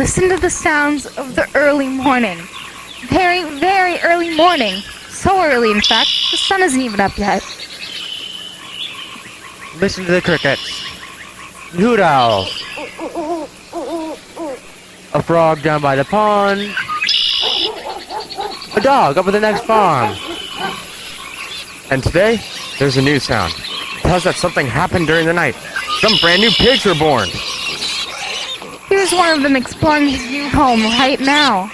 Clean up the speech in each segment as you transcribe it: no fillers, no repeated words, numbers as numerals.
Listen to the sounds of the early morning. Very, very early morning. So early, in fact, the sun isn't even up yet. Listen to the crickets. Hoot owls. A frog down by the pond. A dog up at the next farm. And today, there's a new sound. It tells us that something happened during the night. Some brand new pigs were born. Here's one of them exploring his new home right now.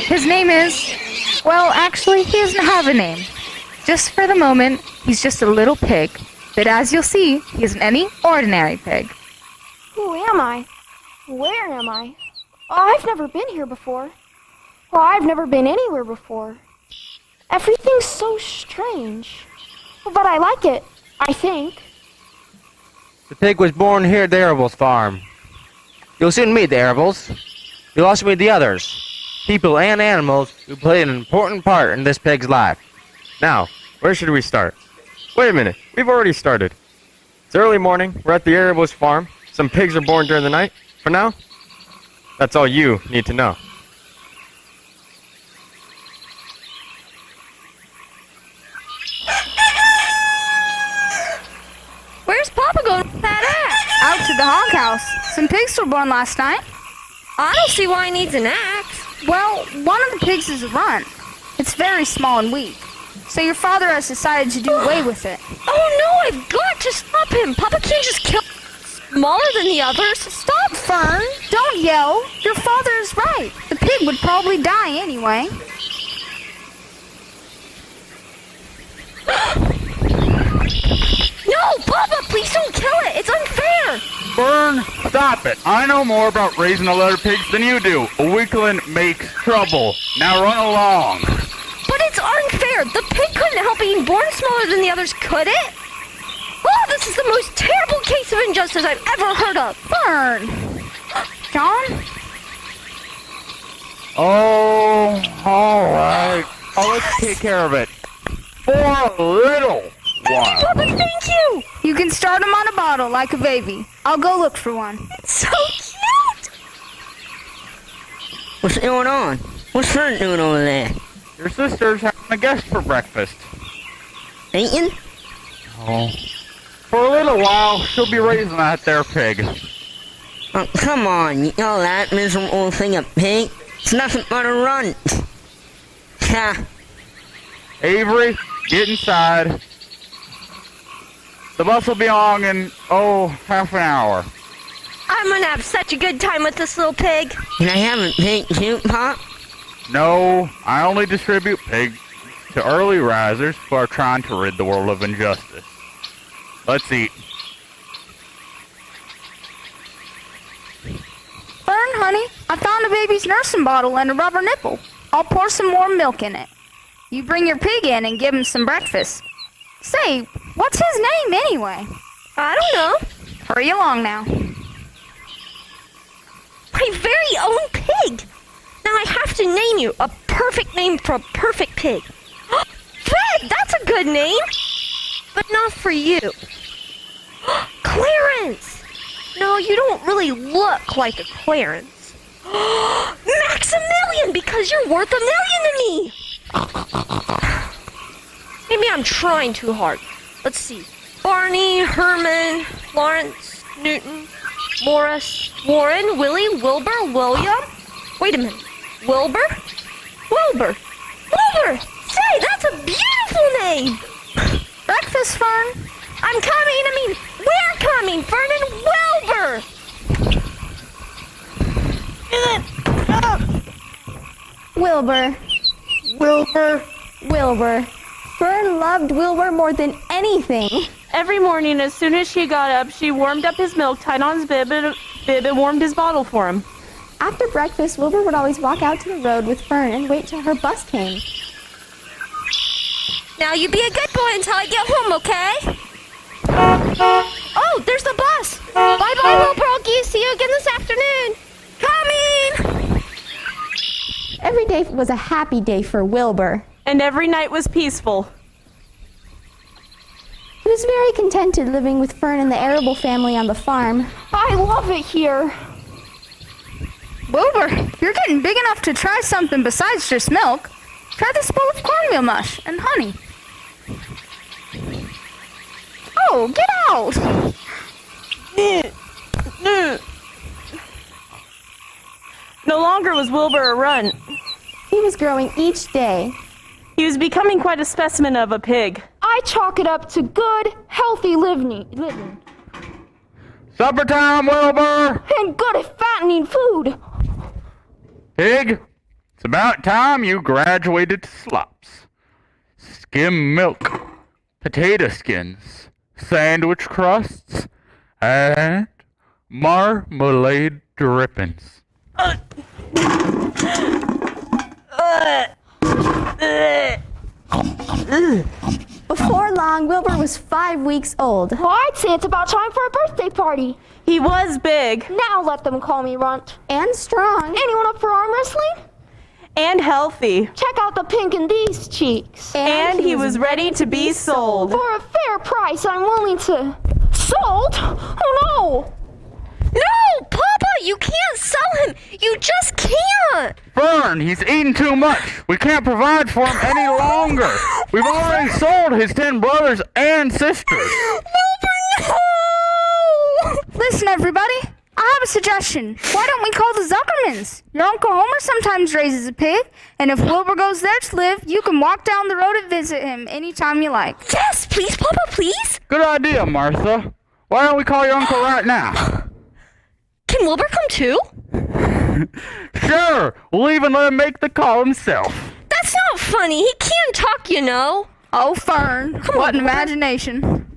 His name is... well, actually, he doesn't have a name. Just for the moment, he's just a little pig. But as you'll see, he isn't any ordinary pig. Who am I? Where am I? Oh, I've never been here before. Well, I've never been anywhere before. Everything's so strange. But I like it, I think. The pig was born here at the Arable's farm. You'll soon meet the Arables. You'll also meet the others. People and animals who play an important part in this pig's life. Now, where should we start? Wait a minute, we've already started. It's early morning, we're at the Arable's farm. Some pigs are born during the night. For now, that's all you need to know. Where's Papa going with that axe? Out to the hog house. Some pigs were born last night. I don't see why he needs an axe. Well, one of the pigs is a runt. It's very small and weak. So your father has decided to do away with it. Oh no, I've got to stop him. Papa can't just kill smaller than the others. Stop, Fern. Don't yell. Your father is right. The pig would probably die anyway. No, Papa, please don't kill it. It's unfair. Fern, stop it. I know more about raising a litter of pigs than you do. A weakling makes trouble. Now run along. But it's unfair. The pig couldn't help being born smaller than the others, could it? Oh, this is the most terrible case of injustice I've ever heard of. Fern. John? Oh, all right. Oh, let's take care of it. For a little while. Papa, thank you. You can start him on a bottle like a baby. I'll go look for one. So cute. What's going on? What's Fern doing over there? Your sister's having a guest for breakfast. Eating? Oh. For a little while, she'll be raising that there pig. Oh, come on, you know that miserable thing of pig? It's nothing but a runt. Ha. Avery, get inside. The bus will be along in, half an hour. I'm gonna have such a good time with this little pig. Can I have a pig too, Pop? No, I only distribute pigs to early risers who are trying to rid the world of injustice. Let's eat. Fern, honey, I found a baby's nursing bottle and a rubber nipple. I'll pour some more milk in it. You bring your pig in and give him some breakfast. Say, what's his name anyway? I don't know. Hurry along now. My very own pig. Now I have to name you a perfect name for a perfect pig. Fred, that's a good name. But not for you. Clarence. No, you don't really look like a Clarence. Maximilian, because you're worth $1 million to me. Maybe I'm trying too hard. Let's see. Barney, Herman, Lawrence, Newton, Morris, Warren, Willie, Wilbur, William. Wait a minute. Wilbur? Wilbur! Wilbur! Say, that's a beautiful name! Breakfast, Fern. I'm coming, we're coming, Fern and Wilbur! Wilbur. Wilbur. Wilbur. Fern loved Wilbur more than anything. Every morning, as soon as she got up, she warmed up his milk, tied on his bib, and warmed his bottle for him. After breakfast, Wilbur would always walk out to the road with Fern and wait till her bus came. Now you be a good boy until I get home, okay? Oh, there's the bus! Bye-bye, little Pearlky. See you again this afternoon. Coming! Every day was a happy day for Wilbur. And every night was peaceful. But was very contented living with Fern and the arable family on the farm. I love it here. Wilbur, you're getting big enough to try something besides just milk. Try this bowl of cornmeal mush and honey. Oh, get out! No longer was Wilbur a runt. He was growing each day. He was becoming quite a specimen of a pig. I chalk it up to good, healthy living. Supper time, Wilbur! And good, fattening food. Pig, it's about time you graduated to slops. Skim milk, potato skins, sandwich crusts, and marmalade drippings. Before long, Wilbur was 5 weeks old. Well, I'd say it's about time for a birthday party. He was big Now let them call me Runt. And strong. Anyone up for arm wrestling? and healthy. Check out the pink in these cheeks. And he was ready to be sold. For a fair price, I'm willing to... Sold? Oh no! No, Papa, you can't sell him. You just can't. Fern, he's eating too much. We can't provide for him any longer. We've already sold his 10 brothers and sisters. Wilbur, no! Listen, everybody. I have a suggestion. Why don't we call the Zuckermans? Your Uncle Homer sometimes raises a pig, and if Wilbur goes there to live, you can walk down the road and visit him anytime you like. Yes, please, Papa, please. Good idea, Martha. Why don't we call your uncle right now? Can Wilbur come too? Sure. We'll even let him make the call himself. That's not funny. He can't talk, you know. Oh, Fern. What an imagination.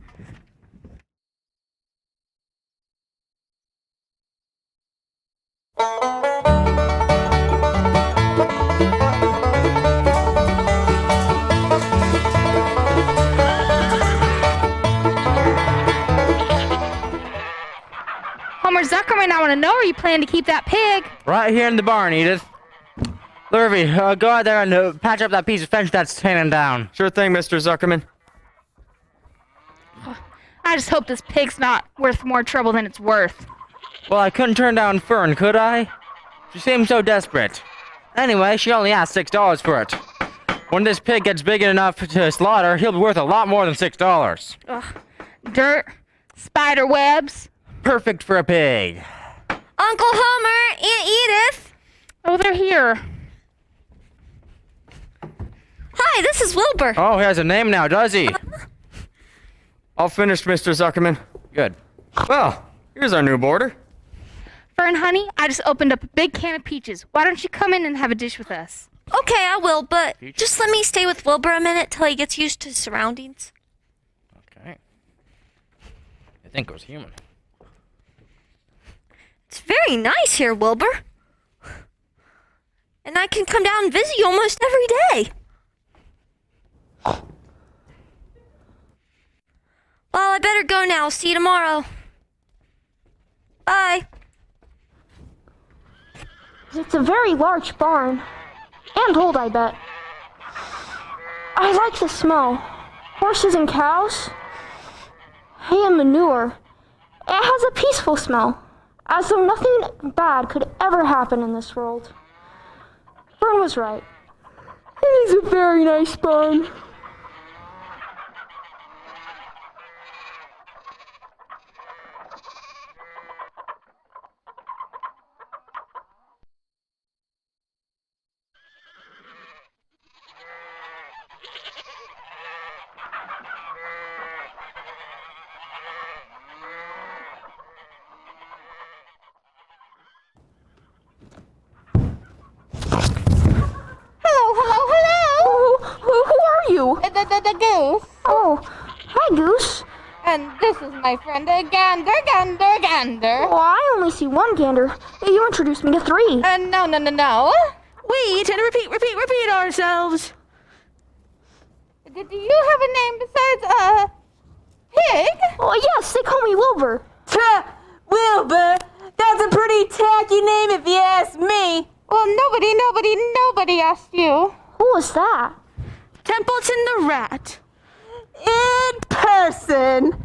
Homer Zuckerman, I want to know, are you planning to keep that pig? Right here in the barn, Edith. Lurvy, go out there and patch up that piece of fence that's hanging down. Sure thing, Mr. Zuckerman. I just hope this pig's not worth more trouble than it's worth. Well, I couldn't turn down Fern, could I? She seemed so desperate. Anyway, she only asked $6 for it. When this pig gets big enough to slaughter, he'll be worth a lot more than $6. Ugh. Dirt, spider webs. Perfect for a pig. Uncle Homer, Aunt Edith. Oh, they're here. Hi, this is Wilbur. Oh, he has a name now, does he? All finished, Mr. Zuckerman. Good. Well, here's our new boarder. Fern, honey, I just opened up a big can of peaches. Why don't you come in and have a dish with us? Okay, I will, but just let me stay with Wilbur a minute till he gets used to his surroundings. Okay. I think it was human. It's very nice here, Wilbur. And I can come down and visit you almost every day. Well, I better go now. See you tomorrow. Bye. It's a very large barn. And old, I bet. I like the smell. Horses and cows. Hay and manure. It has a peaceful smell. As though nothing bad could ever happen in this world. Fern was right. It is a very nice barn. Who are you? The goose. Oh, hi, Goose. And this is my friend, Gander. Oh, I only see one gander. You introduced me to 3. No. Wait, and repeat ourselves. Do you have a name besides, Pig? Oh, yes, they call me Wilbur. Wilbur, that's a pretty tacky name if you ask me. Well, nobody asked you. Who was that? Templeton the Rat. In person.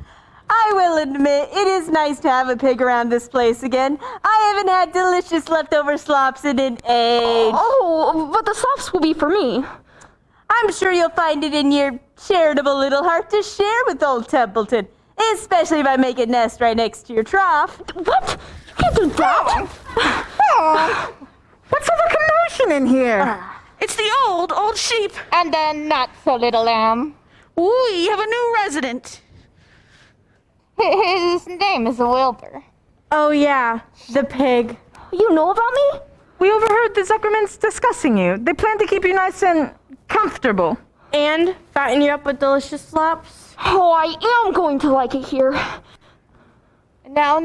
I will admit, it is nice to have a pig around this place again. I haven't had delicious leftover slops in an age. Oh, but the slops will be for me. I'm sure you'll find it in your charitable little heart to share with old Templeton. Especially if I make a nest right next to your trough. What? You can't do that. What's all the commotion in here? It's the old sheep. And the not so little lamb. We have a new resident. His name is Wilbur. Oh yeah, the pig. You know about me? We overheard the Zuckermans discussing you. They plan to keep you nice and comfortable. And fatten you up with delicious slops. Oh, I am going to like it here. Now,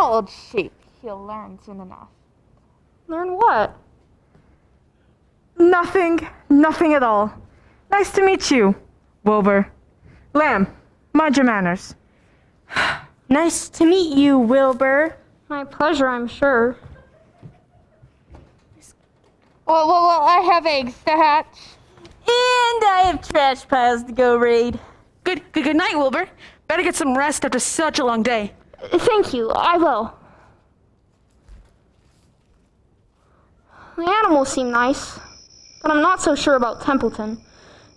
old sheep. He'll learn soon enough. Learn what? Nothing at all. Nice to meet you, Wilbur. Lamb, mind your manners. Nice to meet you, Wilbur. My pleasure, I'm sure. Well, I have eggs to hatch. And I have trash piles to go raid. Good night, Wilbur. Better get some rest after such a long day. Thank you, I will. The animals seem nice, but I'm not so sure about Templeton.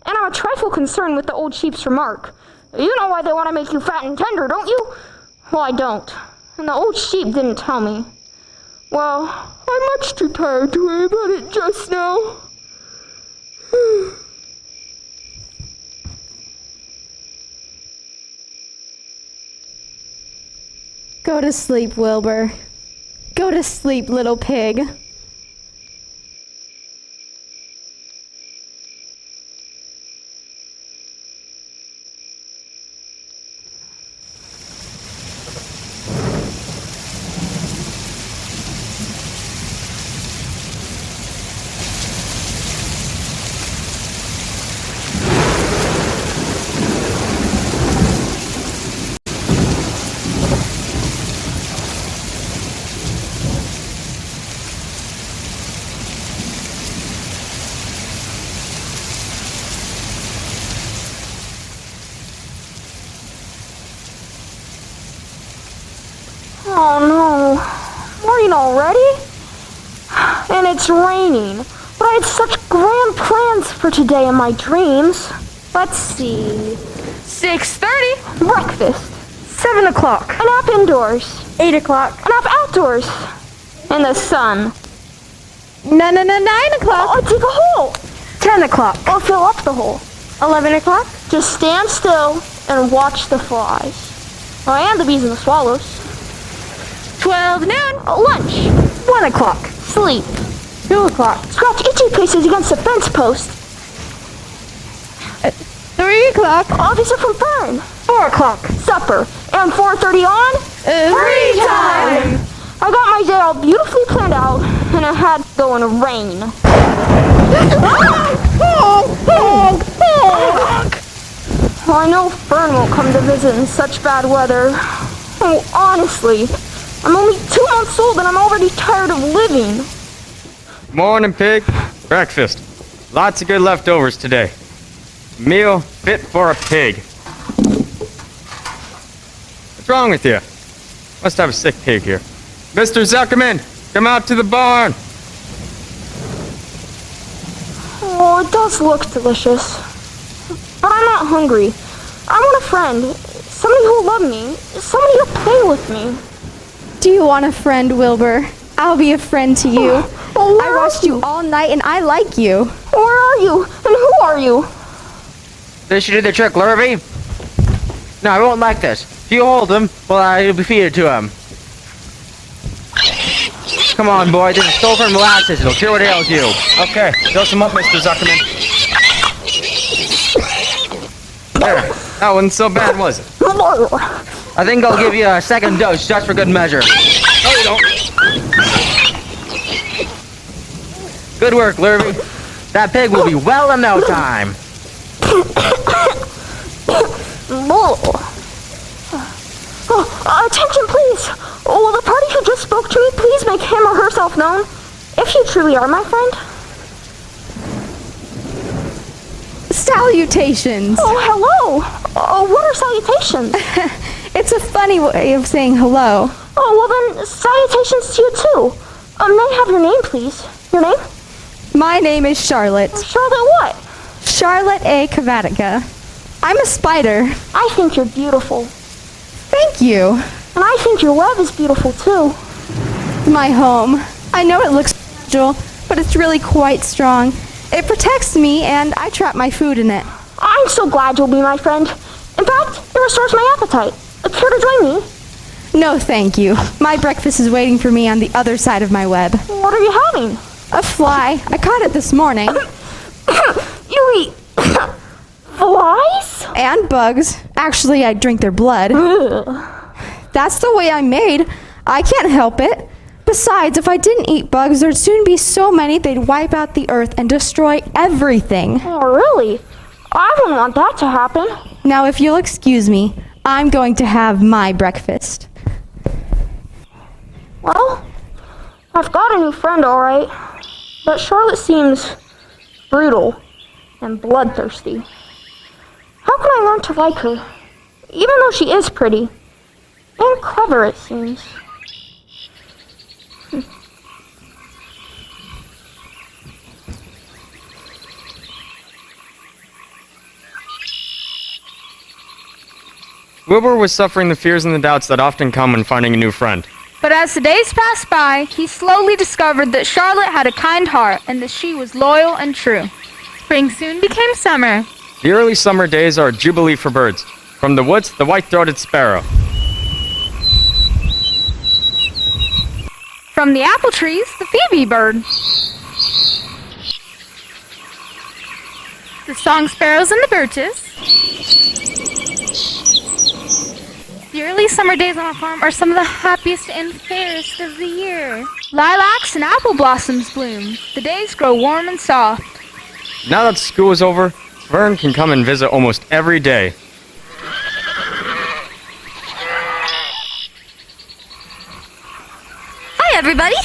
And I'm a trifle concerned with the old sheep's remark. You know why they want to make you fat and tender, don't you? Well, I don't. And the old sheep didn't tell me. Well, I'm much too tired to worry about it just now. Go to sleep, Wilbur. Go to sleep, little pig. Oh no, morning already? And it's raining. But I had such grand plans for today in my dreams. Let's see. 6:30. Breakfast. 7 o'clock. A nap indoors. 8 o'clock. A nap outdoors. In the sun. 9 o'clock. I'll dig a hole. 10 o'clock. I'll fill up the hole. 11 o'clock. Just stand still and watch the flies. Oh, and the bees and the swallows. 12 noon. Lunch. 1 o'clock. Sleep. 2 o'clock. Scratch itchy places against the fence post. 3 o'clock. Oh, these are from Fern. 4 o'clock. Supper. And 4:30 on? Free time! I got my day all beautifully planned out, and it had to go in rain. Well, I know Fern won't come to visit in such bad weather. Oh, honestly, I'm only 2 months old and I'm already tired of living. Morning, pig. Breakfast. Lots of good leftovers today. Meal fit for a pig. What's wrong with you? Must have a sick pig here. Mr. Zuckerman, come out to the barn. Oh, it does look delicious. But I'm not hungry. I want a friend. Somebody who'll love me. Somebody who'll play with me. Do you want a friend, Wilbur? I'll be a friend to you. I watched you all night and I like you. Where are you? And who are you? This should do the trick, Lurvy. No, I won't like this. If you hold him, well, I'll be feeded to him. Come on, boy. This is sulfur molasses. It'll cure what ails you. Okay, fill some up, Mr. Zuckerman. There, that wasn't so bad, was it? I think I'll give you a second dose just for good measure. No, you don't. Good work, Lurvy. That pig will be well in no time. Attention, please. Will the party who just spoke to me please make him or herself known? If you truly are my friend. Salutations! Oh, hello! What are salutations? It's a funny way of saying hello. Oh, well then, salutations to you too. May I have your name, please? Your name? My name is Charlotte. Charlotte what? Charlotte A. Kavatica. I'm a spider. I think you're beautiful. Thank you. And I think your web is beautiful too. My home. I know it looks fragile, but it's really quite strong. It protects me, and I trap my food in it. I'm so glad you'll be my friend. In fact, it restores my appetite. Care to join me? No, thank you. My breakfast is waiting for me on the other side of my web. What are you having? A fly. I caught it this morning. You eat flies? And bugs. Actually, I drink their blood. That's the way I'm made. I can't help it. Besides, if I didn't eat bugs, there'd soon be so many they'd wipe out the earth and destroy everything. Oh, really? I wouldn't want that to happen. Now, if you'll excuse me, I'm going to have my breakfast. Well, I've got a new friend, all right. But Charlotte seems brutal and bloodthirsty. How can I learn to like her? Even though she is pretty. And clever, it seems. Wilbur was suffering the fears and the doubts that often come when finding a new friend. But as the days passed by, he slowly discovered that Charlotte had a kind heart and that she was loyal and true. Spring soon became summer. The early summer days are a jubilee for birds. From the woods, the white-throated sparrow. From the apple trees, the phoebe bird. The song sparrows and the birches. The early summer days on our farm are some of the happiest and fairest of the year. Lilacs and apple blossoms bloom. The days grow warm and soft. Now that school is over, Vern can come and visit almost every day. Hi, everybody.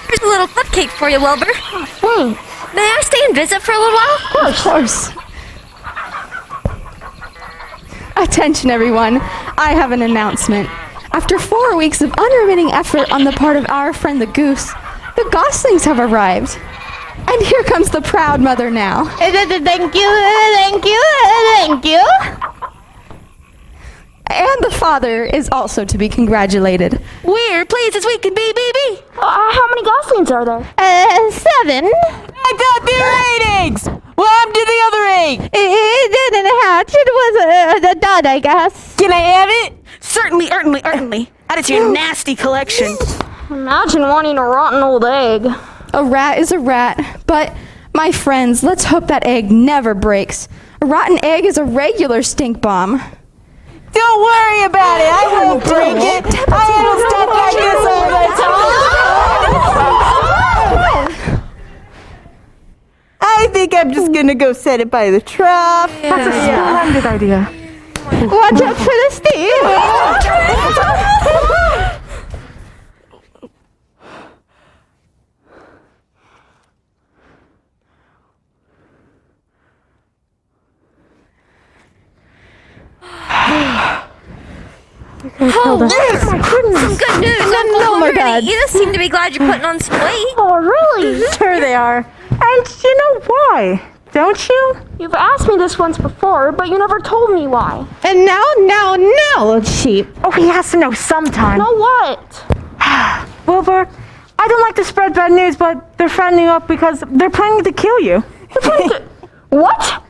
Here's a little cupcake for you, Wilbur. Oh, thanks. May I stay and visit for a little while? Of course. Attention, everyone. I have an announcement. After 4 weeks of unremitting effort on the part of our friend the goose, the goslings have arrived. And here comes the proud mother now. Thank you. And the father is also to be congratulated. We're pleased as we can be, baby. How many goslings are there? 7. I got the ratings! What happened to the other 8? It didn't hatch. It was a dud, I guess. Can I have it? Certainly. Add it to your nasty collection. Imagine wanting a rotten old egg. A rat is a rat, but my friends, let's hope that egg never breaks. A rotten egg is a regular stink bomb. Don't worry about it. I won't break it. I handle stuff like this all the time. I think I'm just gonna go set it by the trough. That's a splendid idea. Watch out for the steam. Oh, my goodness. Some good news. Oh my God. You seem to be glad you're putting on some weight. Oh, really? Sure they are. And you know why, don't you? You've asked me this once before, but you never told me why. And now, old sheep. Oh, he has to know sometime. Know what? Wilbur, I don't like to spread bad news, but they're friending up because they're planning to kill you. What?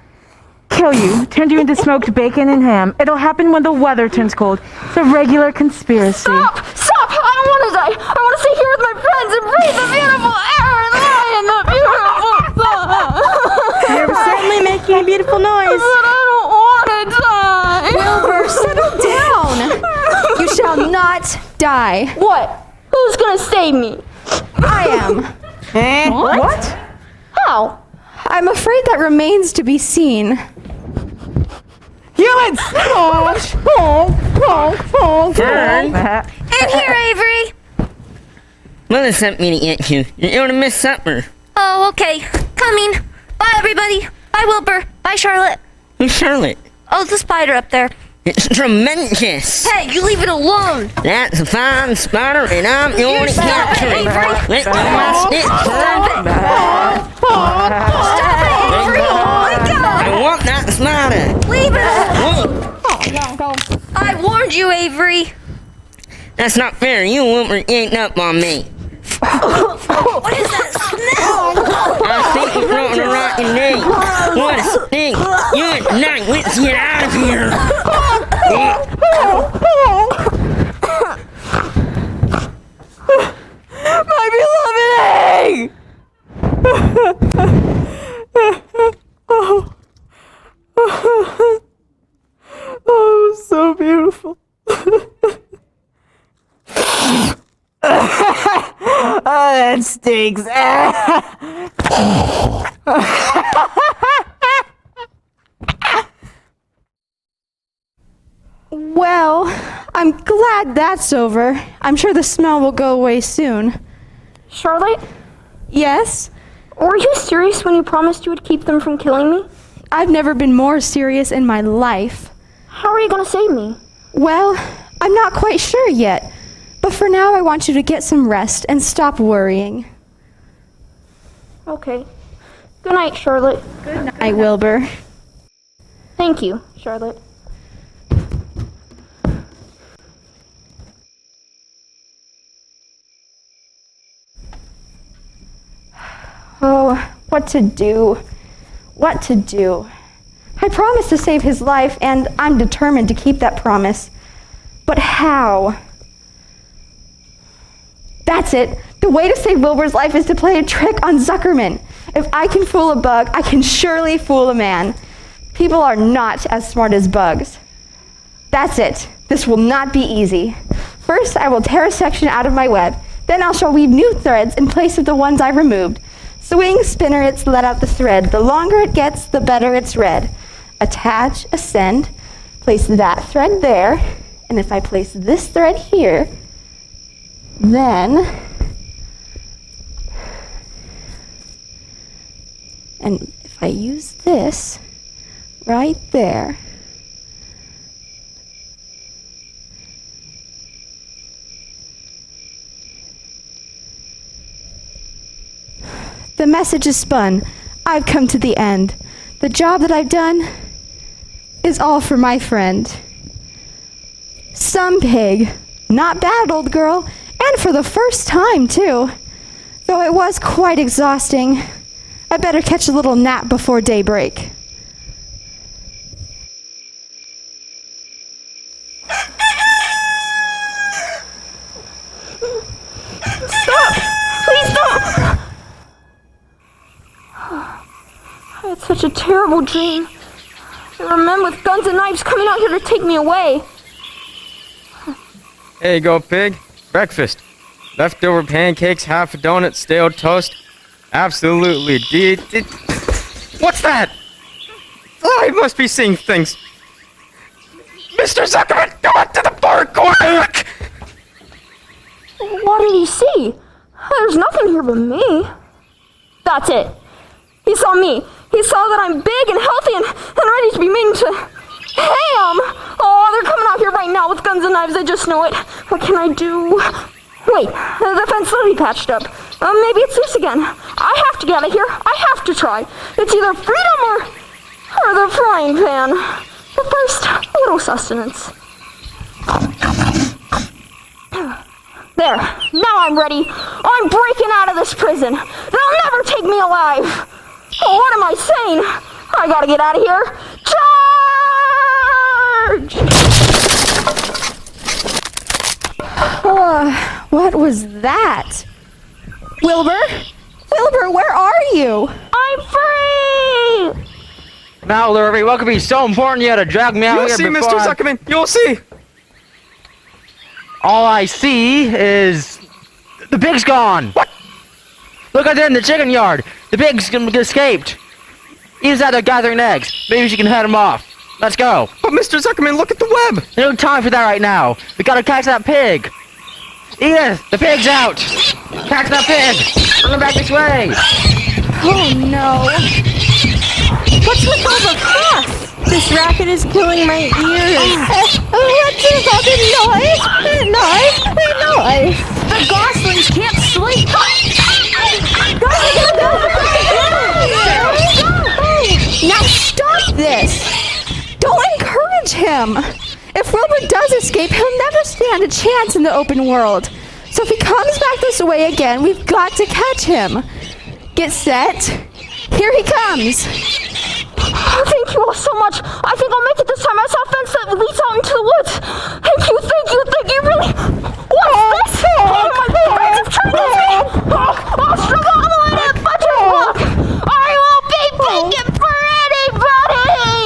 Kill you, turn you into smoked bacon and ham. It'll happen when the weather turns cold. It's a regular conspiracy. Stop! I don't want to die. I want to stay here with my friends and breathe the beautiful air and lie in the beautiful sun. You're certainly making a beautiful noise. But I don't want to die. Wilbur, settle down. You shall not die. What? Who's gonna save me? I am. What? How? I'm afraid that remains to be seen. Humans! Vern? And here, Avery. Mother sent me to get you. You're gonna miss supper. Oh, okay. Coming. Bye, everybody. Bye, Wilbur. Bye, Charlotte. Who's Charlotte? Oh, the spider up there. It's tremendous. Hey, you leave it alone. That's a fine spider, and I'm going to capture it. Let go of my stick, son. Stop it, Avery. Let go. I want that spider. Leave it. Whoa. I warned you, Avery. That's not fair. You Wilbur ganged up on me. What is that smell? I think you're throwing a rotten egg. What a stink. You and Knight, let's get out of here. My beloved egg! Oh, so beautiful. Oh, that stinks. Well, I'm glad that's over. I'm sure the smell will go away soon. Charlotte, Yes? were you serious when you promised you would keep them from killing me? I've never been more serious in my life. How are you gonna save me? Well, I'm not quite sure yet. But for now, I want you to get some rest and stop worrying. Okay. Good night, Charlotte. Good night, Wilbur. Thank you, Charlotte. Oh, what to do? What to do? I promised to save his life, and I'm determined to keep that promise. But how? That's it. The way to save Wilbur's life is to play a trick on Zuckerman. If I can fool a bug, I can surely fool a man. People are not as smart as bugs. That's it. This will not be easy. First, I will tear a section out of my web. Then I shall weave new threads in place of the ones I removed. Swing, spinners, let out the thread. The longer it gets, the better it's read. Attach, ascend, place that thread there, and if I place this thread here, then, and if I use this right there, the message is spun. I've come to the end. The job that I've done is all for my friend. Some pig. Not bad, old girl. And for the first time, too. Though it was quite exhausting. I better catch a little nap before daybreak. Stop! Please stop! I had such a terrible dream. There were men with guns and knives coming out here to take me away. Here you go, pig. Breakfast. Leftover pancakes, half a donut, stale toast. Absolutely What's that? Oh, I must be seeing things. Mr. Zuckerman, go back to the bar, quick! What did he see? There's nothing here but me. That's it. He saw me. He saw that I'm big and healthy and ready to be made into ham. Oh, they're coming out here right now with guns and knives. I just know it. What can I do? Wait, the fence will be patched up. Maybe it's loose again. I have to get out of here. I have to try. It's either freedom or the frying pan. But first, a little sustenance. There. Now I'm ready. I'm breaking out of this prison. They'll never take me alive. Oh, what am I saying? I gotta get out of here. Charge! What was that? Wilbur? Wilbur, where are you? I'm free! Now, Lurvy, what could be so important you had to drag me out You'll here see, before Mr. Zuckerman. You'll see. All I see is the pig's gone. What? Look out there in the chicken yard. The pig's escaped. He's out there gathering eggs. Maybe she can head him off. Let's go. But Mr. Zuckerman, look at the web. There's no time for that right now. We gotta catch that pig. Edith, the pig's out. Catch that pig. Bring him back this way. Oh no. What's with all the fuss? This racket is killing my ears. What's this other noise? Noise. The goslings can't sleep. Now stop this! Don't encourage him! If Wilbur does escape, he'll never stand a chance in the open world. So if he comes back this way again, we've got to catch him. Get set. Here he comes. Oh, thank you all so much. I think I'll make it this time. I saw a fence that leads out into the woods. Thank you, really. What's this? Oh my God, it's turning me. I'll struggle all the way to the budget block. I won't be picking for anybody.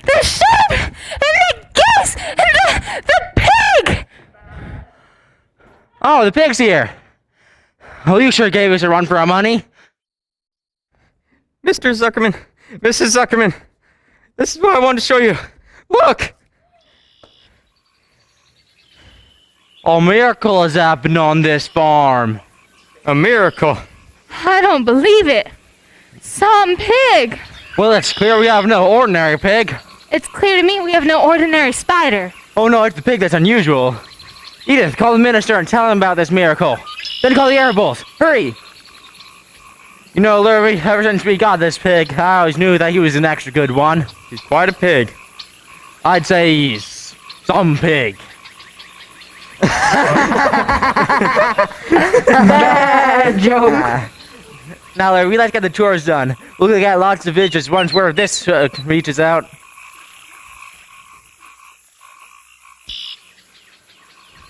The sheep and the geese and the pig! Oh, the pig's here. Oh, you sure gave us a run for our money. Mr. Zuckerman, Mrs. Zuckerman, this is what I wanted to show you. Look! A miracle has happened on this farm. A miracle. I don't believe it. Some pig. Well, it's clear we have no ordinary pig. It's clear to me we have no ordinary spider. Oh no, it's the pig that's unusual. Edith, call the minister and tell him about this miracle. Then call the airballs. Hurry! You know, Larry, ever since we got this pig, I always knew that he was an extra good one. He's quite a pig. I'd say he's some pig. Bad joke. Now, Larry, let's get the chores done. We'll get lots of visitors once word of this reaches out.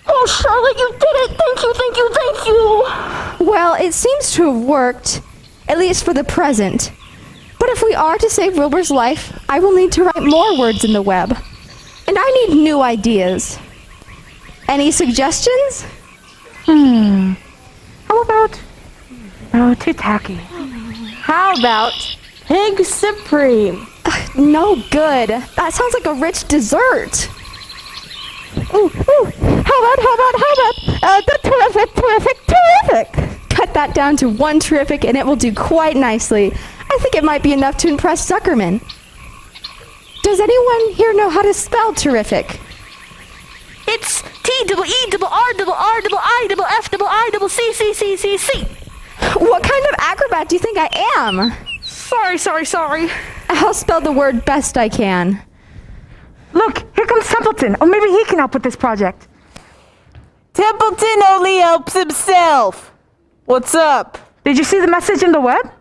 Oh, Charlotte, you did it. Thank you. Well, it seems to have worked, at least for the present. But if we are to save Wilbur's life, I will need to write more words in the web. And I need new ideas. Any suggestions? How about... Oh, too tacky. How about Pig Supreme? No good. That sounds like a rich dessert. How about, the terrific. Cut that down to one terrific and it will do quite nicely. I think it might be enough to impress Zuckerman. Does anyone here know how to spell terrific? It's T-E-E-R-R-I-I-F-I-C-C-C-C. What kind of acrobat do you think I am? Sorry. I'll spell the word best I can. Look, here comes Templeton. Or maybe he can help with this project. Templeton only helps himself. What's up? Did you see the message in the web? It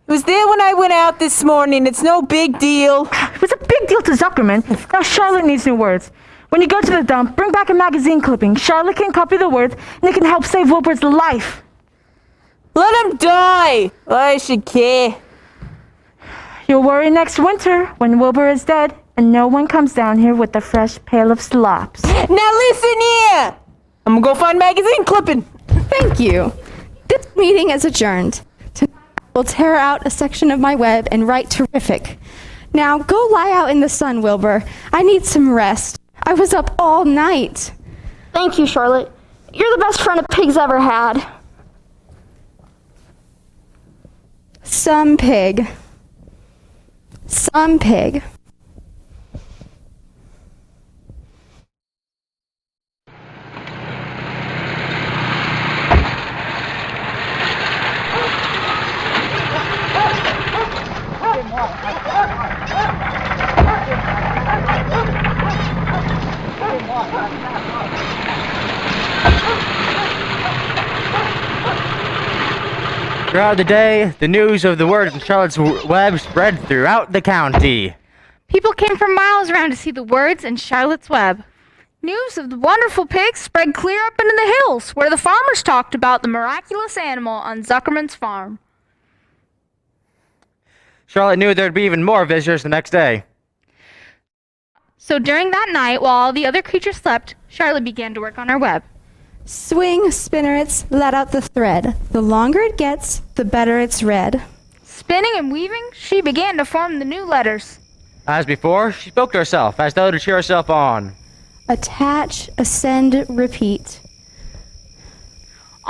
was there when I went out this morning. It's no big deal. It was a big deal to Zuckerman. Now Charlotte needs new words. When you go to the dump, bring back a magazine clipping. Charlotte can copy the words, and it can help save Wilbur's life. Let him die. I should care. You'll worry next winter when Wilbur is dead and no one comes down here with a fresh pail of slops. Now listen here. I'm gonna go find magazine clipping. Thank you. This meeting is adjourned. Tonight I will tear out a section of my web and write terrific. Now go lie out in the sun, Wilbur. I need some rest. I was up all night. Thank you, Charlotte. You're the best friend a pig's ever had. Some pig. Some pig. Throughout the day, the news of the word in Charlotte's web spread throughout the county. People came from miles around to see the words in Charlotte's web. News of the wonderful pig spread clear up into the hills, where the farmers talked about the miraculous animal on Zuckerman's farm. Charlotte knew there'd be even more visitors the next day. So during that night, while all the other creatures slept, Charlotte began to work on her web. Swing, spinnerets, let out the thread. The longer it gets, the better it's read. Spinning and weaving, she began to form the new letters. As before, she spoke to herself, as though to cheer herself on. Attach, ascend, repeat.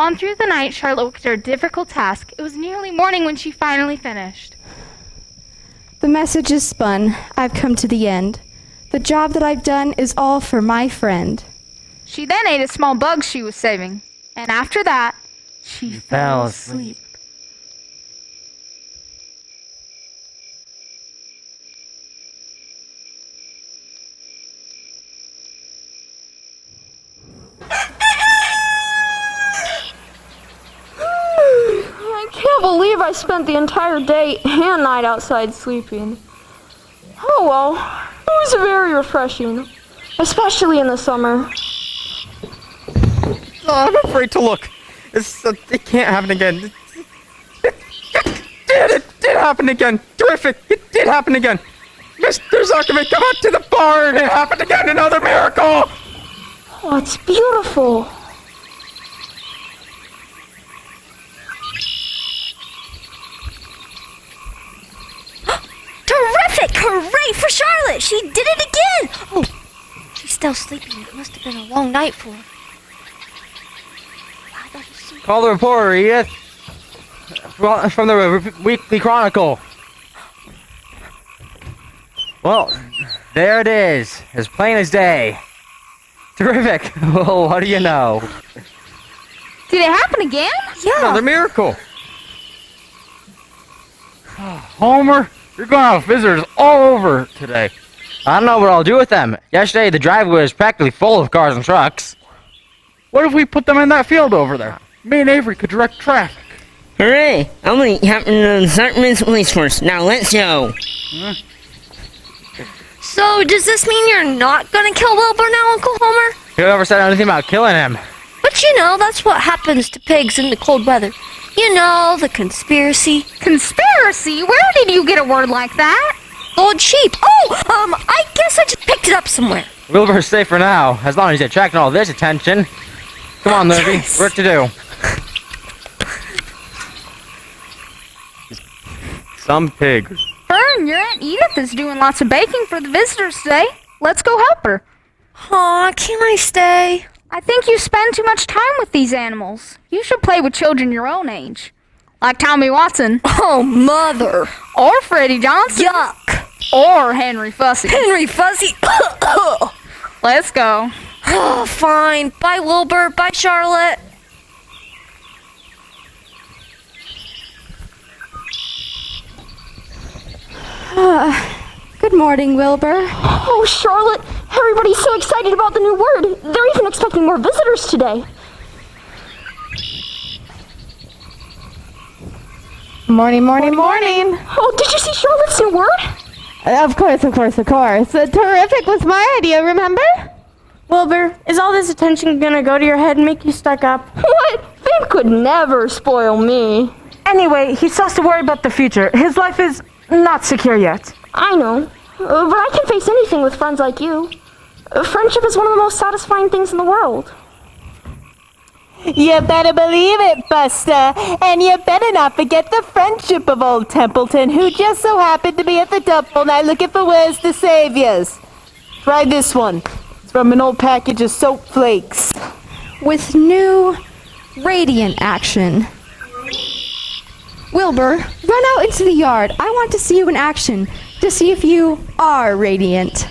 On through the night, Charlotte worked her difficult task. It was nearly morning when she finally finished. The message is spun. I've come to the end. The job that I've done is all for my friend. She then ate a small bug she was saving. And after that, she fell asleep. I can't believe I spent the entire day and night outside sleeping. Oh well, it was very refreshing, especially in the summer. Oh, I'm afraid to look. It can't happen again. It did happen again. Terrific. It did happen again. Mr. Zuckerman, come out to the barn. It happened again. Another miracle. Oh, it's beautiful. Terrific! Hooray for Charlotte! She did it again! Oh, she's still sleeping. It must have been a long night for her. Call the reporter, Edith. From the Weekly Chronicle. Well, there it is. As plain as day. Terrific. Well, what do you know? Did it happen again? Yeah. Another miracle. Homer, you're going to have visitors all over today. I don't know what I'll do with them. Yesterday, the driveway was practically full of cars and trucks. What if we put them in that field over there? Me and Avery could direct traffic. Hooray! I'm gonna meet Captain of the Zuckerman's police force. Now let's go. So, does this mean you're not gonna kill Wilbur now, Uncle Homer? Whoever said anything about killing him? But you know, that's what happens to pigs in the cold weather. You know, the conspiracy. Conspiracy? Where did you get a word like that? Old sheep. Oh, I guess I just picked it up somewhere. Wilbur's safe for now, as long as he's attracting all this attention. Come on, Lurvy. Yes. Work to do. Some pig. Fern, your Aunt Edith is doing lots of baking for the visitors today. Let's go help her. Aw, can I stay? I think you spend too much time with these animals. You should play with children your own age. Like Tommy Watson. Oh, Mother. Or Freddie Johnson. Yuck. Or Henry Fussy. Henry Fuzzy. Let's go. Oh, fine. Bye, Wilbur. Bye, Charlotte. Good morning, Wilbur. Oh, Charlotte, everybody's so excited about the new word. They're even expecting more visitors today. Morning. Oh, did you see Charlotte's new word? Of course. Terrific was my idea, remember? Wilbur, is all this attention gonna go to your head and make you stuck up? What? Fame could never spoil me. Anyway, he still has to worry about the future. His life is not secure yet. I know, but I can face anything with friends like you. Friendship is one of the most satisfying things in the world. You better believe it, Buster. And you better not forget the friendship of old Templeton, who just so happened to be at the dump all night looking for ways to save yous. Try this one. It's from an old package of soap flakes. With new radiant action. Wilbur, run out into the yard. I want to see you in action, to see if you are radiant.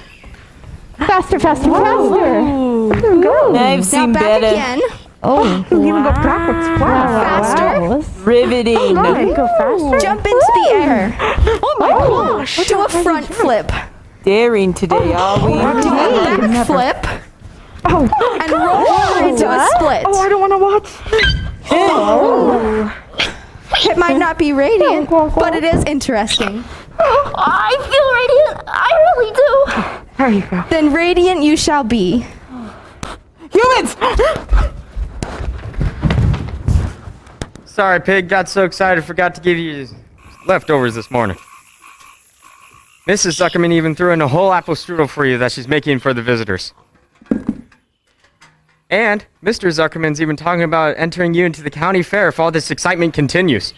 Faster. Ooh. There we go. I've Now seen back better. again. Oh, you can even go backwards. Faster. Riveting. Go faster. Jump into the air. Oh my gosh. Do a front flip. Daring today, are we? Do a back flip. And roll into a split. Oh, I don't want to watch. It might not be radiant, but it is interesting. I feel radiant. I really do. There you go. Then radiant you shall be. Humans! Sorry, pig. Got so excited, forgot to give you leftovers this morning. Mrs. Zuckerman even threw in a whole apple strudel for you that she's making for the visitors. And Mr. Zuckerman's even talking about entering you into the county fair if all this excitement continues.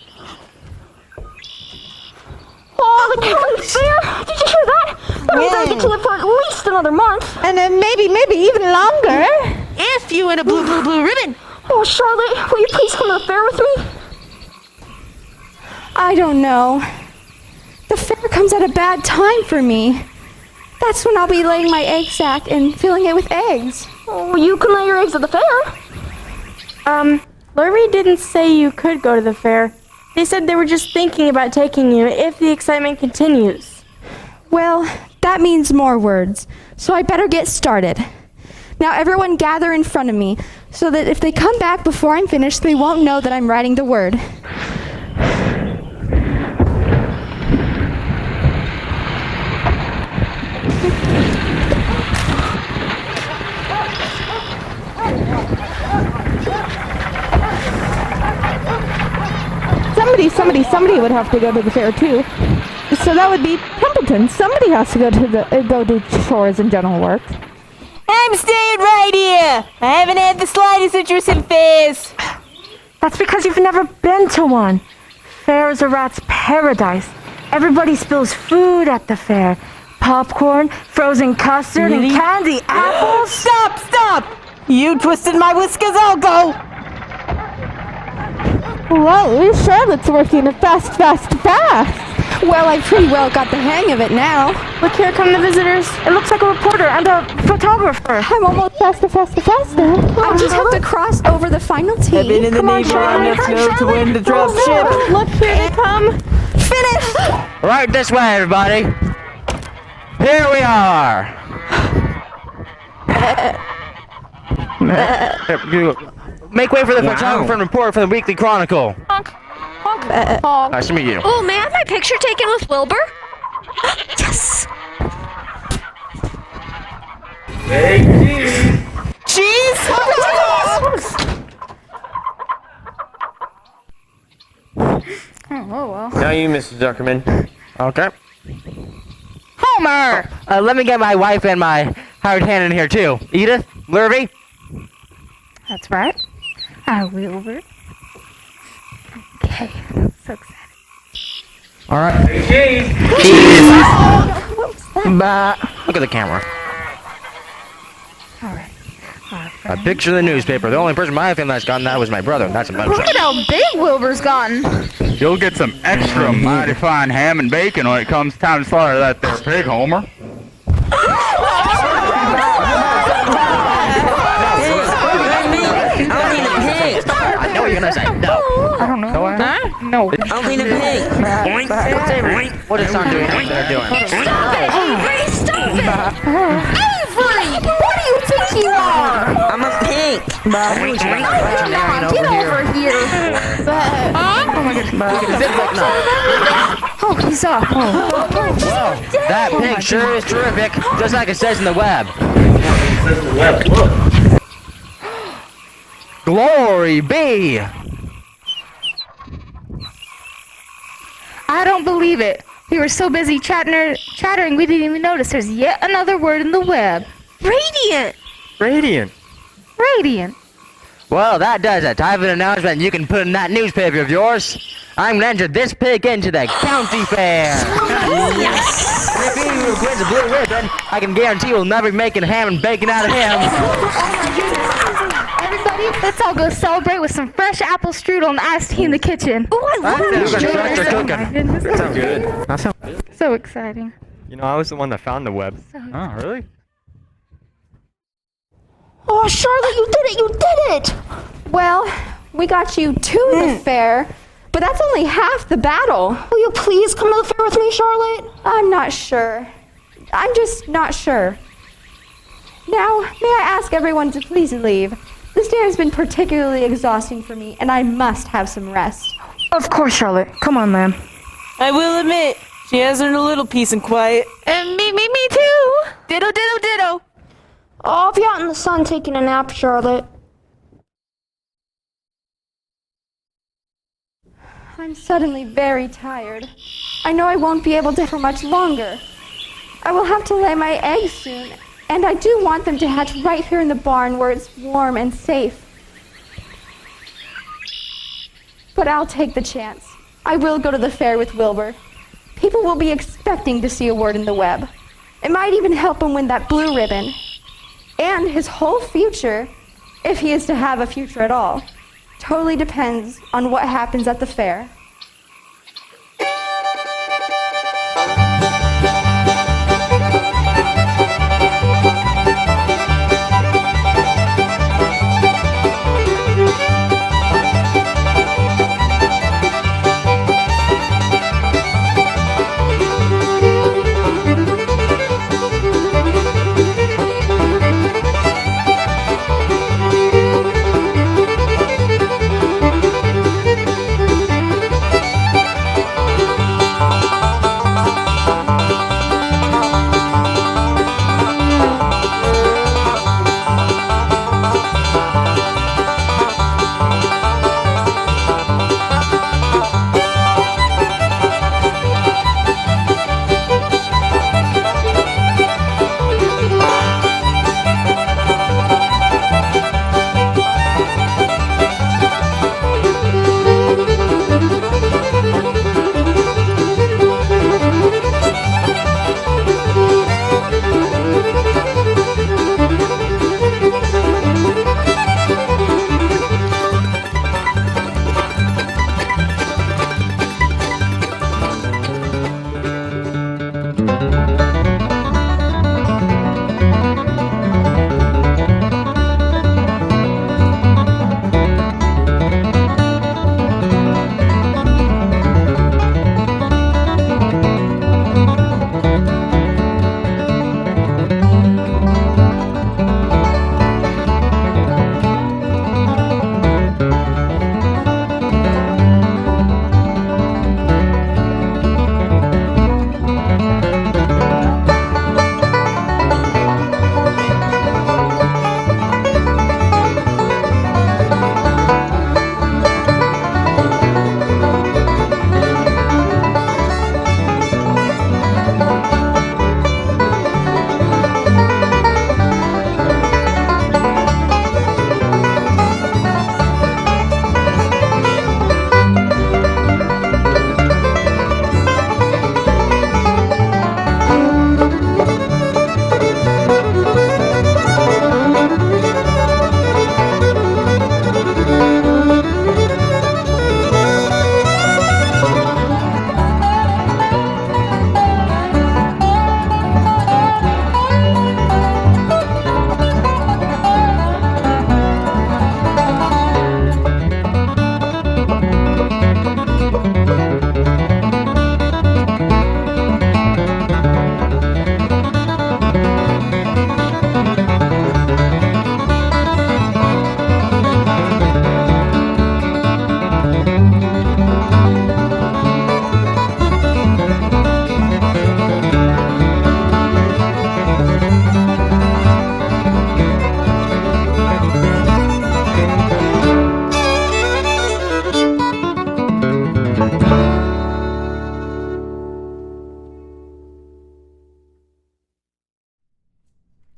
Oh, the county fair! Did you hear that? That means I get to live for at least another month. And then maybe even longer. If you win a blue ribbon. Oh, Charlotte, will you please come to the fair with me? I don't know. The fair comes at a bad time for me. That's when I'll be laying my egg sack and filling it with eggs. Oh, you can lay your eggs at the fair. Lurvy didn't say you could go to the fair. They said they were just thinking about taking you if the excitement continues. Well, that means more words, so I better get started. Now everyone gather in front of me, so that if they come back before I'm finished, they won't know that I'm writing the word. Somebody would have to go to the fair too. So that would be Templeton. Somebody has to go to chores and general work. I'm staying right here. I haven't had the slightest interest in fairs. That's because you've never been to one. Fair is a rat's paradise. Everybody spills food at the fair. Popcorn, frozen custard, and candy apples. Stop! You twisted my whiskers, I'll go. Well, Charlotte's working fast. Well, I pretty well got the hang of it now. Look, here come the visitors. It looks like a reporter and a photographer. I'm almost faster. I just have to cross over the final T. I've been in the Navy long enough to know to when to drop ship. Look, here they come. Finished! Right this way, everybody. Here we are. Make way for the photographer and reporter from the Weekly Chronicle. Nice to meet you. Oh, may I have my picture taken with Wilbur? Yes! Cheese? Oh, well. Now you, Mrs. Zuckerman. Okay. Homer! Let me get my wife and my hired hand in here, too. Edith? Lurvy? That's right. Wilbur. Okay. So excited. All right. Cheese! Look at the camera. All right. A picture in the newspaper. The only person my family that's gotten that was my brother. That's a bunch Look at how big Wilbur's gotten. You'll get some extra mighty fine ham and bacon when it comes time to slaughter that there pig, Homer. I know what you're gonna say. No. I don't know. No. I'll be the pig. Boink. Don't say boink. What is son doing? What they're doing? Stop it, Avery! Stop it! Avery! What do you think you are? I'm a pig. Get over here. Oh my goodness. Oh, he's off. Whoa. That pig sure is terrific. Just like it says in the web. Glory be! I don't believe it. We were so busy chattering we didn't even notice there's yet another word in the web. Radiant! Radiant. Well, that does it. I have an announcement you can put in that newspaper of yours. I'm gonna enter this pig into the county fair. Yes! And if he wins a blue ribbon, I can guarantee we'll never be making ham and bacon out of him. Everybody, let's all go celebrate with some fresh apple strudel and iced tea in the kitchen. Oh, I love You're that. gonna start your Oh my cooking. goodness. That sounds good. That sounds good. So exciting. You know, I was the one that found the web. Oh, really? Oh, Charlotte, you did it! Well, we got you to the fair, but that's only half the battle. Will you please come to the fair with me, Charlotte? I'm not sure. I'm just not sure. Now, may I ask everyone to please leave? This day has been particularly exhausting for me, and I must have some rest. Of course, Charlotte. Come on, ma'am. I will admit, she has earned a little peace and quiet. And me too. Ditto. I'll be out in the sun taking a nap, Charlotte. I'm suddenly very tired. I know I won't be able to for much longer. I will have to lay my eggs soon, and I do want them to hatch right here in the barn where it's warm and safe. But I'll take the chance. I will go to the fair with Wilbur. People will be expecting to see a word in the web. It might even help him win that blue ribbon. And his whole future if he is to have a future at all. Totally depends on what happens at the fair.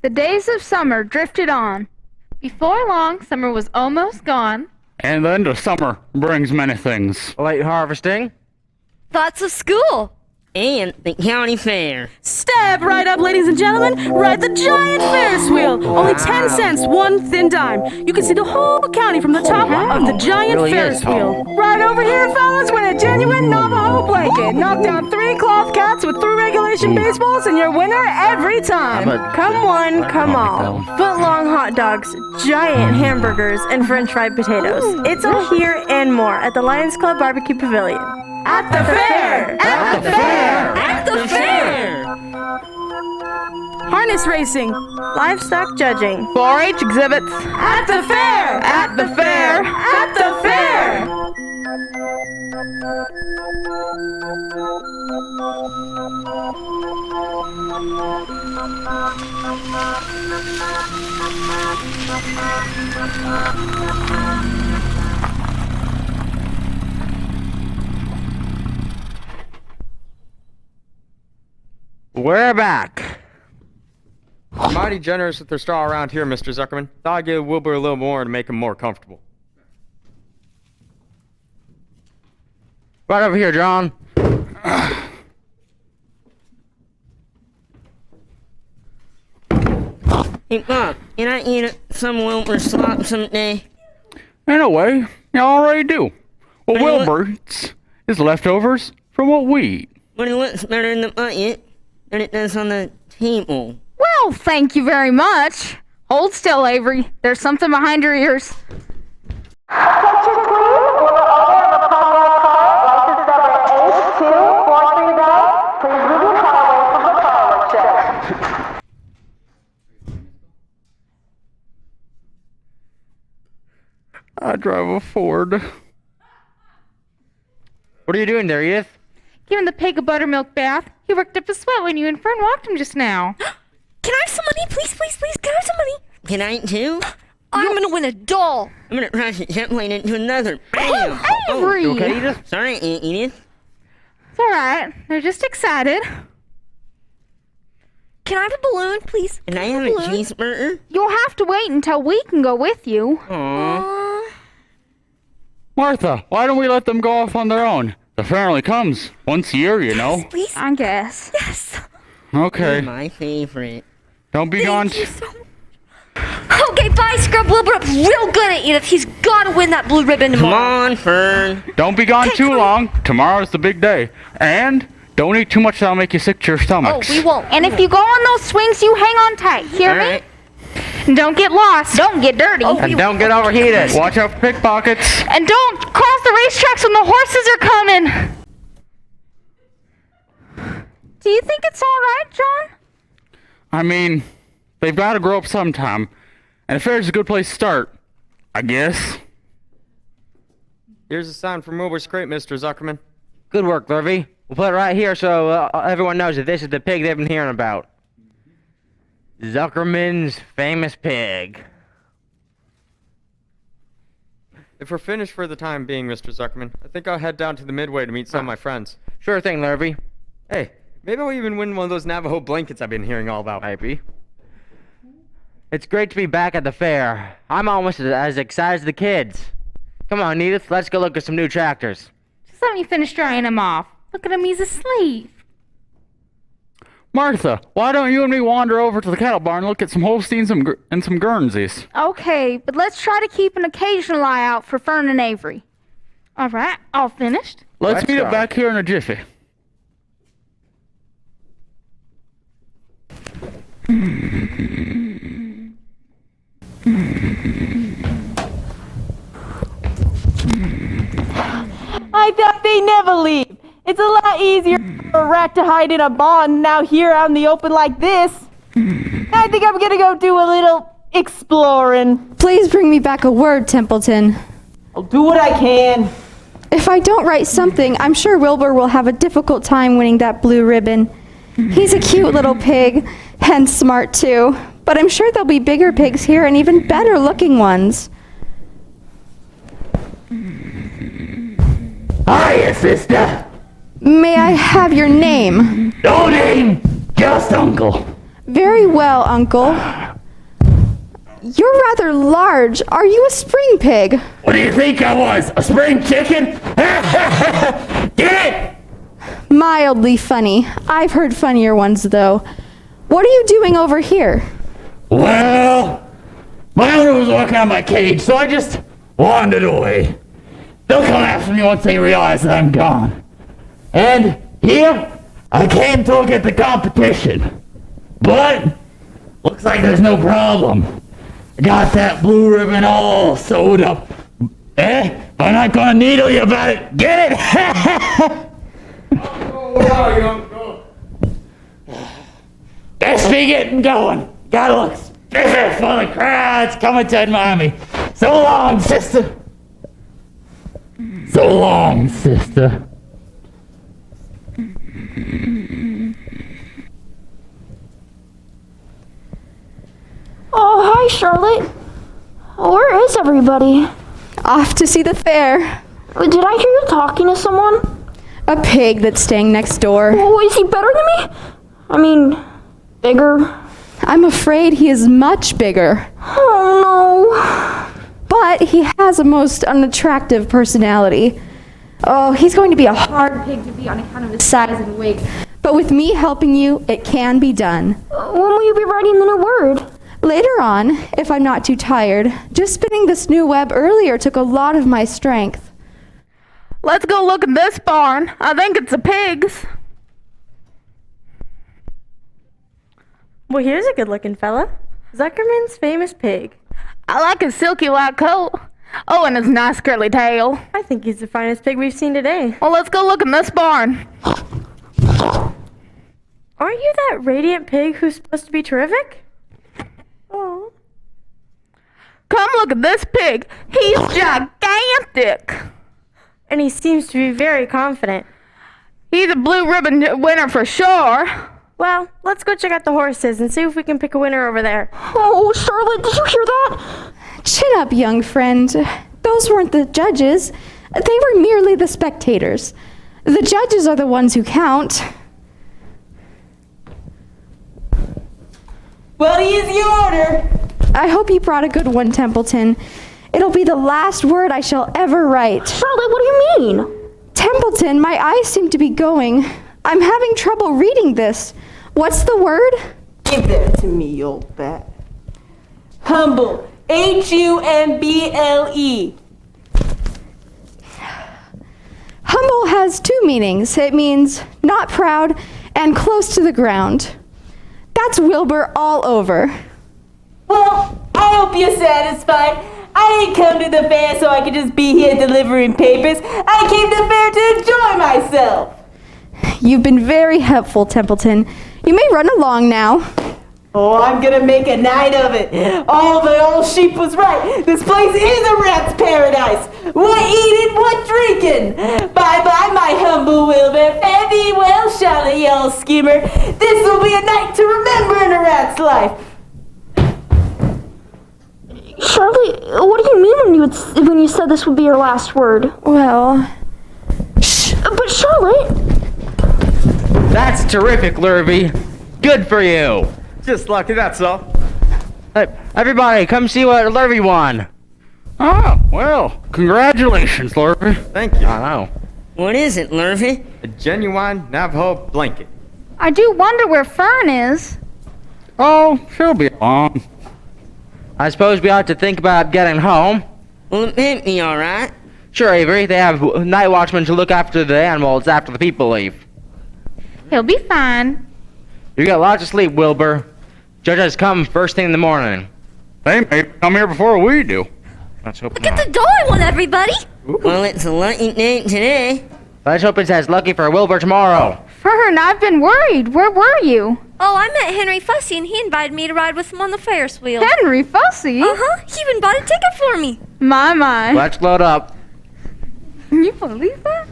The days of summer drifted on. Before long, summer was almost gone. And then the summer brings many things. Late harvesting. Thoughts of school. And the county fair. Step right up, ladies and gentlemen. Ride the giant Ferris wheel. Only 10 cents, one thin dime. You can see the whole county from the top of the giant Really Ferris is wheel. Right over here, fellas, win a genuine Navajo blanket. Knock down 3 cloth cats with 3 regulation baseballs, and you're winner every time. Come one, come all. Foot-long hot dogs, giant hamburgers, and french fried potatoes. It's all here and more at the Lions Club Barbecue Pavilion. At the fair! At the fair! At the fair! Harness racing, livestock judging. 4-H exhibits. At the fair! At the fair! At the fair! We're back. Mighty generous with their straw around here, Mr. Zuckerman. Thought I'd give Wilbur a little more to make him more comfortable. Right over here, John. Hey, Bob, can I eat some Wilbur slop someday? In a way, you already do. What Wilbur eats is leftovers from what we eat. But it looks better in the bucket than it does on the table. Well, thank you very much. Hold still, Avery. There's something behind your ears. I drive a Ford. What are you doing there, Edith? Giving the pig a buttermilk bath. He worked up a sweat when you and Fern walked him just now. Can I have some money? Please, please, please. Can I have some money? Can I too? I'm gonna win a doll. I'm gonna crash a jet plane into another. Bam! Avery! You okay, Edith? Sorry, Edith. It's alright. They're just excited. Can I have a balloon, please? Can I have a cheeseburger? You'll have to wait until we can go with you. Aww. Martha, why don't we let them go off on their own? The fair only comes once a year, you know. Please? I guess. Yes. Okay. You're my favorite. Don't be gone. Thank you so much. Okay, bye, Scrub. Wilbur up real good at Edith. He's gotta win that blue ribbon Come tomorrow. on, Fern. Don't be gone too long. Tomorrow's the big day. And don't eat too much, that'll make you sick to your Oh, stomachs. we won't. And if you go on those swings, you hang on tight. Hear All me? right. And don't get lost. Don't get dirty. And don't get overheated. Watch out for pickpockets. And don't cross the racetracks when the horses are coming. Do you think it's all right, John? I mean, they've got to grow up sometime. And a fair's a good place to start, I guess. Here's a sign from Wilbur's crate, Mr. Zuckerman. Good work, Lurvy. We'll put it right here so everyone knows that this is the pig they've been hearing about. Zuckerman's famous pig. If we're finished for the time being, Mr. Zuckerman, I think I'll head down to the Midway to meet some of my friends. Sure thing, Lurvy. Hey, maybe I'll even win one of those Navajo blankets I've been hearing all about. Maybe. It's great to be back at the fair. I'm almost as excited as the kids. Come on, Edith, let's go look at some new tractors. Just let me finish drying him off. Look at him, he's asleep. Martha, why don't you and me wander over to the cattle barn and look at some Holsteins and some Guernseys? Okay, but let's try to keep an occasional eye out for Fern and Avery. Alright, all finished. Let's meet up back here in a jiffy. I thought they never leave. It's a lot easier for a rat to hide in a barn now here out in the open like this. I think I'm gonna go do a little exploring. Please bring me back a word, Templeton. I'll do what I can. If I don't write something, I'm sure Wilbur will have a difficult time winning that blue ribbon. He's a cute little pig, and smart too. But I'm sure there'll be bigger pigs here and even better looking ones. Hiya, sister. May I have your name? No name, just Uncle. Very well, Uncle. You're rather large. Are you a spring pig? What do you think I was? A spring chicken? Get it? Mildly funny. I've heard funnier ones, though. What are you doing over here? Well, my owner was working on my cage, so I just wandered away. They'll come after me once they realize that I'm gone. And here, I came to look at the competition. But, looks like there's no problem. I got that blue ribbon all sewed up. I'm not gonna needle you about it. Get it? Let's be getting going. Gotta look spiffy for the crowds coming to admire me. So long, sister. So long, sister. Oh, hi, Charlotte. Where is everybody? Off to see the fair. Did I hear you talking to someone? A pig that's staying next door. Oh, is he better than me? I mean, bigger? I'm afraid he is much bigger. Oh, no. But he has a most unattractive personality. Oh, he's going to be a hard pig to be on account of his size and weight. But with me helping you, it can be done. When will you be writing the new word? Later on, if I'm not too tired, just spinning this new web earlier took a lot of my strength. Let's go look at this barn. I think it's a pig's. Well, here's a good-looking fella. Zuckerman's famous pig. I like his silky white coat. Oh, and his nice curly tail. I think he's the finest pig we've seen today. Well, let's go look in this barn. Aren't you that radiant pig who's supposed to be terrific? Oh. Come look at this pig. He's gigantic. And he seems to be very confident. He's a blue ribbon winner for sure. Well, let's go check out the horses and see if we can pick a winner over there. Oh, Charlotte, did you hear that? Chin up, young friend. Those weren't the judges. They were merely the spectators. The judges are the ones who count. What is your order? I hope you brought a good one, Templeton. It'll be the last word I shall ever write. Charlotte, what do you mean? Templeton, my eyes seem to be going. I'm having trouble reading this. What's the word? Give that to me, you old bat. Humble. Humble. Humble has two meanings. It means not proud and close to the ground. That's Wilbur all over. Well, I hope you're satisfied. I didn't come to the fair so I could just be here delivering papers. I came to the fair to enjoy myself. You've been very helpful, Templeton. You may run along now. Oh, I'm gonna make a night of it. Oh, the old sheep was right. This place is a rat's paradise. What eating, what drinking. Bye-bye, my humble Wilbur. Fare thee well, Charlotte, you old schemer. This will be a night to remember in a rat's life. Charlotte, what do you mean when you said this would be your last word? Well... Shh! But Charlotte! That's terrific, Lurvy. Good for you. Just lucky, that's all. Hey, everybody, come see what Lurvy won. Oh, well, congratulations, Lurvy. Thank you. I know. What is it, Lurvy? A genuine Navajo blanket. I do wonder where Fern is. Oh, she'll be along. I suppose we ought to think about getting home. Will it make me alright? Sure, Avery. They have night watchmen to look after the animals after the people leave. He'll be fine. You got lots of sleep, Wilbur. Judges come first thing in the morning. They may come here before we do. Let's hope Look not. at the door, one, everybody. Well, it's a lucky day today. Let's hope it's as lucky for Wilbur tomorrow. Fern, I've been worried. Where were you? Oh, I met Henry Fussy, and he invited me to ride with him on the Ferris wheel. Henry Fussy? Uh-huh. He even bought a ticket for me. My. Let's load up. Can you believe that?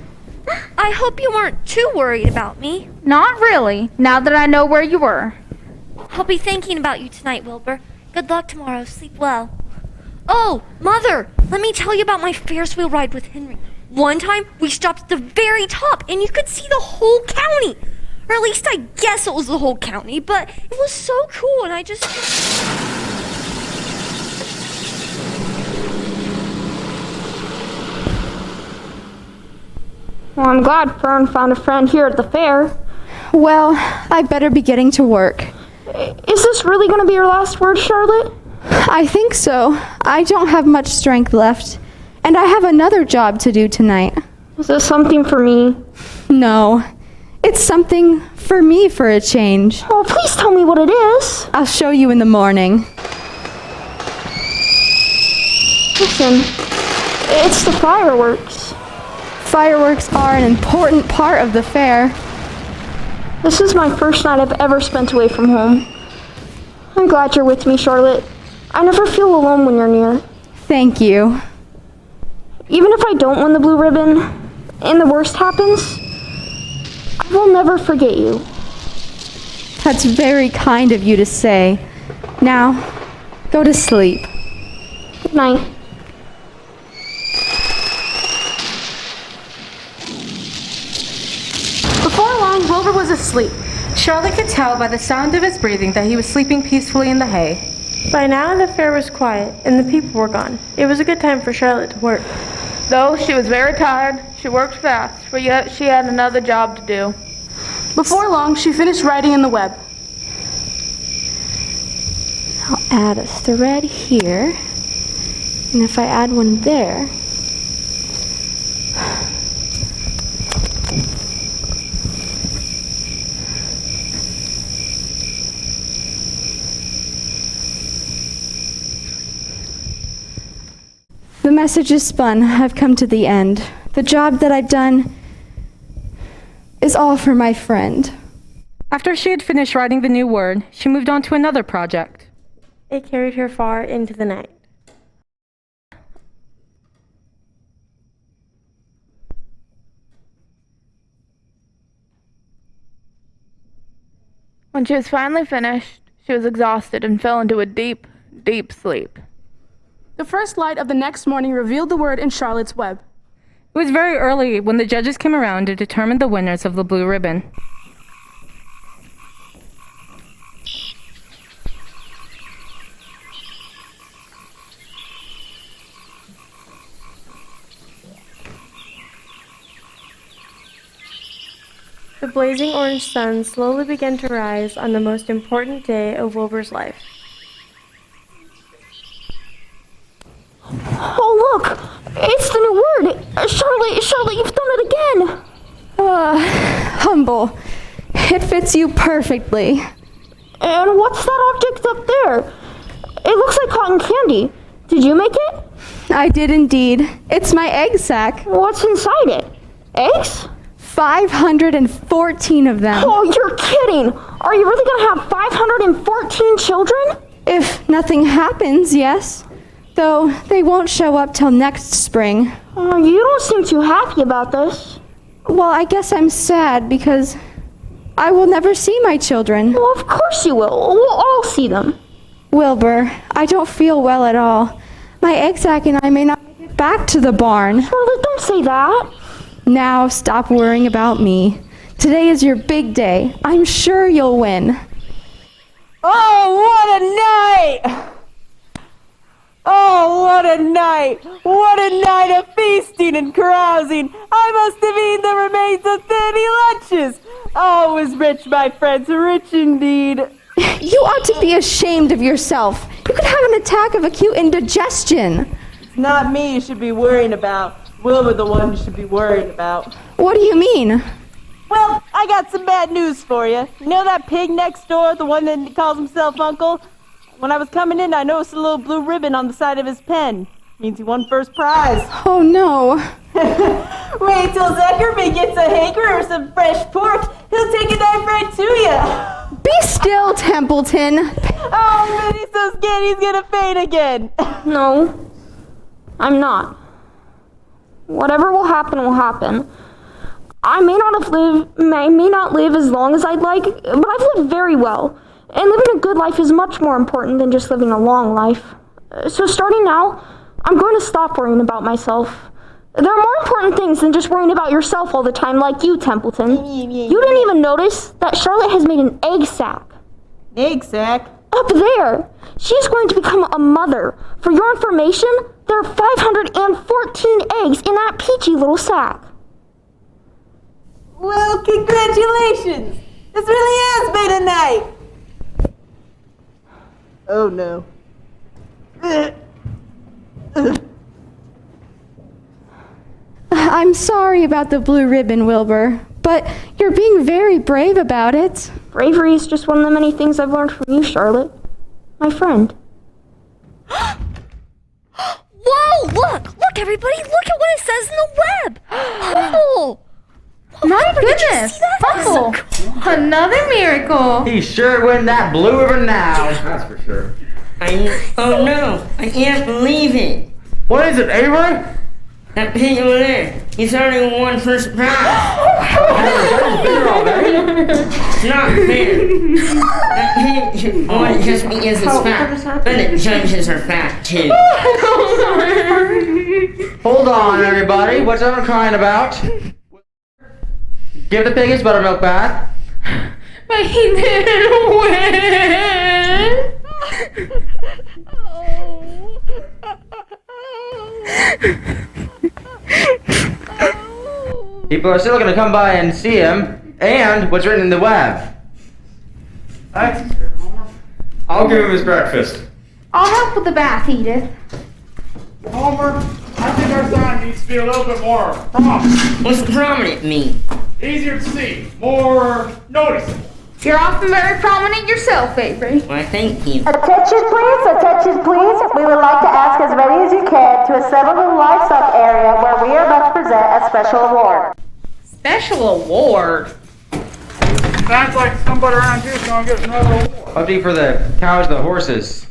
I hope you weren't too worried about me. Not really, now that I know where you were. I'll be thinking about you tonight, Wilbur. Good luck tomorrow. Sleep well. Oh, Mother, let me tell you about my Ferris wheel ride with Henry. One time, we stopped at the very top, and you could see the whole county. Or at least I guess it was the whole county, but it was so cool, and I just... Well, I'm glad Fern found a friend here at the fair. Well, I better be getting to work. Is this really going to be your last word, Charlotte? I think so. I don't have much strength left. And I have another job to do tonight. Is this something for me? No. It's something for me for a change. Oh, please tell me what it is. I'll show you in the morning. Listen, it's the fireworks. Fireworks are an important part of the fair. This is my first night I've ever spent away from home. I'm glad you're with me, Charlotte. I never feel alone when you're near. Thank you. Even if I don't win the blue ribbon, and the worst happens, I will never forget you. That's very kind of you to say. Now, go to sleep. Good night. Before long, Wilbur was asleep. Charlotte could tell by the sound of his breathing that he was sleeping peacefully in the hay. By now, the fair was quiet, and the people were gone. It was a good time for Charlotte to work. Though she was very tired, she worked fast, but yet she had another job to do. Before long, she finished writing in the web. add a thread here. And if I add one there, the message is spun. I've come to the end. The job that I've done is all for my friend. After she had finished writing the new word, she moved on to another project. It carried her far into the night. When she was finally finished, she was exhausted and fell into a deep, deep sleep. The first light of the next morning revealed the word in Charlotte's web. It was very early when the judges came around to determine the winners of the blue ribbon. The blazing orange sun slowly began to rise on the most important day of Wilbur's life. Oh, look! It's the new word! Charlotte, you've done it again! Humble. It fits you perfectly. And what's that object up there? It looks like cotton candy. Did you make it? I did indeed. It's my egg sack. What's inside it? Eggs? 514 of them. Oh, you're kidding! Are you really gonna have 514 children? If nothing happens, yes. Though they won't show up till next spring. You don't seem too happy about this. Well, I guess I'm sad because I will never see my children. Well, of course you will. We'll all see them. Wilbur, I don't feel well at all. My egg sack and I may not make it back to the barn. Charlotte, don't say that. Now stop worrying about me. Today is your big day. I'm sure you'll win. Oh, what a night! Oh, what a night! What a night of feasting and carousing! I must have eaten the remains of 30 lunches! Oh, it was rich, my friends, rich indeed. You ought to be ashamed of yourself. You could have an attack of acute indigestion. It's not me you should be worrying about. Wilbur the one you should be worried about. What do you mean? Well, I got some bad news for you. You know that pig next door, the one that calls himself Uncle? When I was coming in, I noticed a little blue ribbon on the side of his pen. Means he won first prize. Oh, no. Wait till Zuckerman gets a hanker or some fresh pork. He'll take a knife right to you. Be still, Templeton. Oh, man, he's so scared he's gonna faint again. No, I'm not. Whatever will happen will happen. I may not live as long as I'd like, but I've lived very well. And living a good life is much more important than just living a long life. So starting now, I'm going to stop worrying about myself. There are more important things than just worrying about yourself all the time, like you, Templeton. You didn't even notice that Charlotte has made an egg sack. Egg sack? Up there. She's going to become a mother. For your information, there are 514 eggs in that peachy little sack. Well, congratulations! This really has been a night! Oh no. I'm sorry about the blue ribbon, Wilbur, but you're being very brave about it. Bravery is just one of the many things I've learned from you, Charlotte. My friend. Whoa, look, everybody, look at what it says in the web. Oh, My goodness, Uncle, another miracle. He sure win that blue ribbon now. That's for sure. Oh no, I can't believe it. What is it, Avery? That pig over there, he's already won first prize. It's not fair. That pig won just because it's fat, but the judges are fat too. Hold on, everybody. What's everyone crying about? Give the pig his buttermilk back. But he didn't win. People are still gonna come by and see him, and what's written in the web. I'll give him his breakfast. I'll help with the bath, Edith. Homer, I think our sign needs to be a little bit more prominent. What's prominent mean? Easier to see, more noticeable. You're often very prominent yourself, Avery. Why, thank you. Attention please, attention please. We would like to ask as many as you can to assemble in the livestock area where we are about to present a special award. Special award? Sounds like somebody around here is gonna get another award. I'll be for the cows, the horses.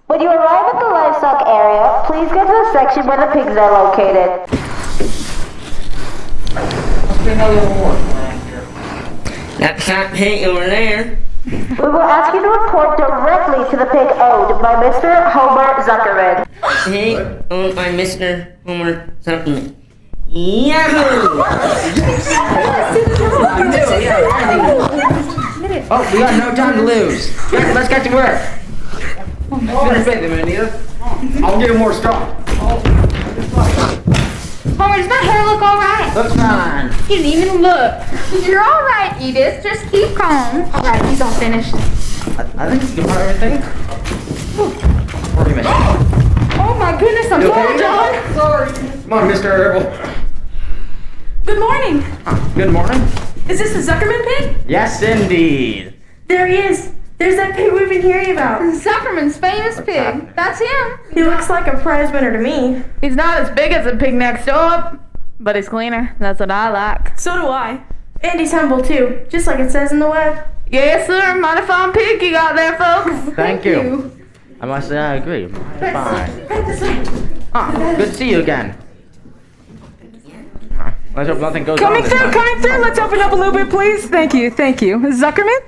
When you arrive at the livestock area, please go to the section where the pigs are located. Let's get another award around here. That fat pig over there. We will ask you to report directly to the pig owned by Mr. Homer Zuckerman. Pig owned by Mr. Homer Zuckerman. Yahoo! Oh, we got no time to lose. Yeah, let's get to work. Finish with him, Anita. I'll give him more straw. Homer, does my hair look alright? Looks fine. He didn't even look. You're alright, Edith. Just keep calm. Alright, he's all finished. I think you can put everything. 40 minutes. Oh my goodness, I'm sorry, John. Sorry. Come on, Mr. Herbal. Good morning. Good morning. Is this the Zuckerman pig? Yes, indeed. There he is. There's that pig we've been hearing about. Zuckerman's famous pig. That's him. He looks like a prize winner to me. He's not as big as the pig next door, but he's cleaner. That's what I like. So do I. And he's humble too, just like it says in the web. Yes, sir. Mighty fine pig you got there, folks. Thank you. I must say I agree. Fine. Good to see you again. Let's hope nothing goes Coming on through, this time. coming through. Let's open up a little bit, please. Thank you, thank you. Zuckerman?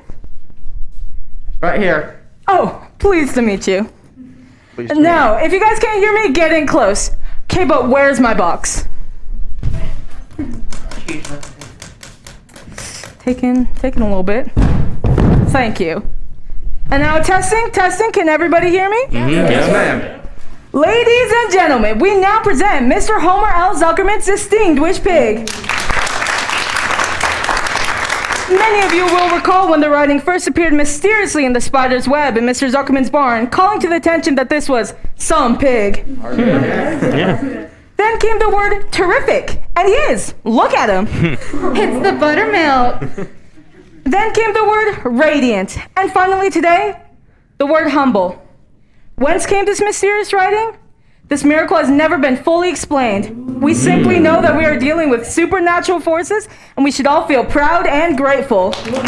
Right here. Oh, pleased to meet you. Please to meet Now, if you guys can't hear me, get in close. Okay, but where's my box? Taking a little bit. Thank you. And now testing. Can everybody hear me? Yes, ma'am. Ladies and gentlemen, we now present Mr. Homer L. Zuckerman's Distinguished Pig. Many of you will recall when the writing first appeared mysteriously in the spider's web in Mr. Zuckerman's barn, calling to the attention that this was some pig. Then came the word terrific, and he is. Look at him. It's the buttermilk. Then came the word radiant, and finally today, the word humble. Whence came this mysterious writing? This miracle has never been fully explained. We simply know that we are dealing with supernatural forces, and we should all feel proud and grateful. But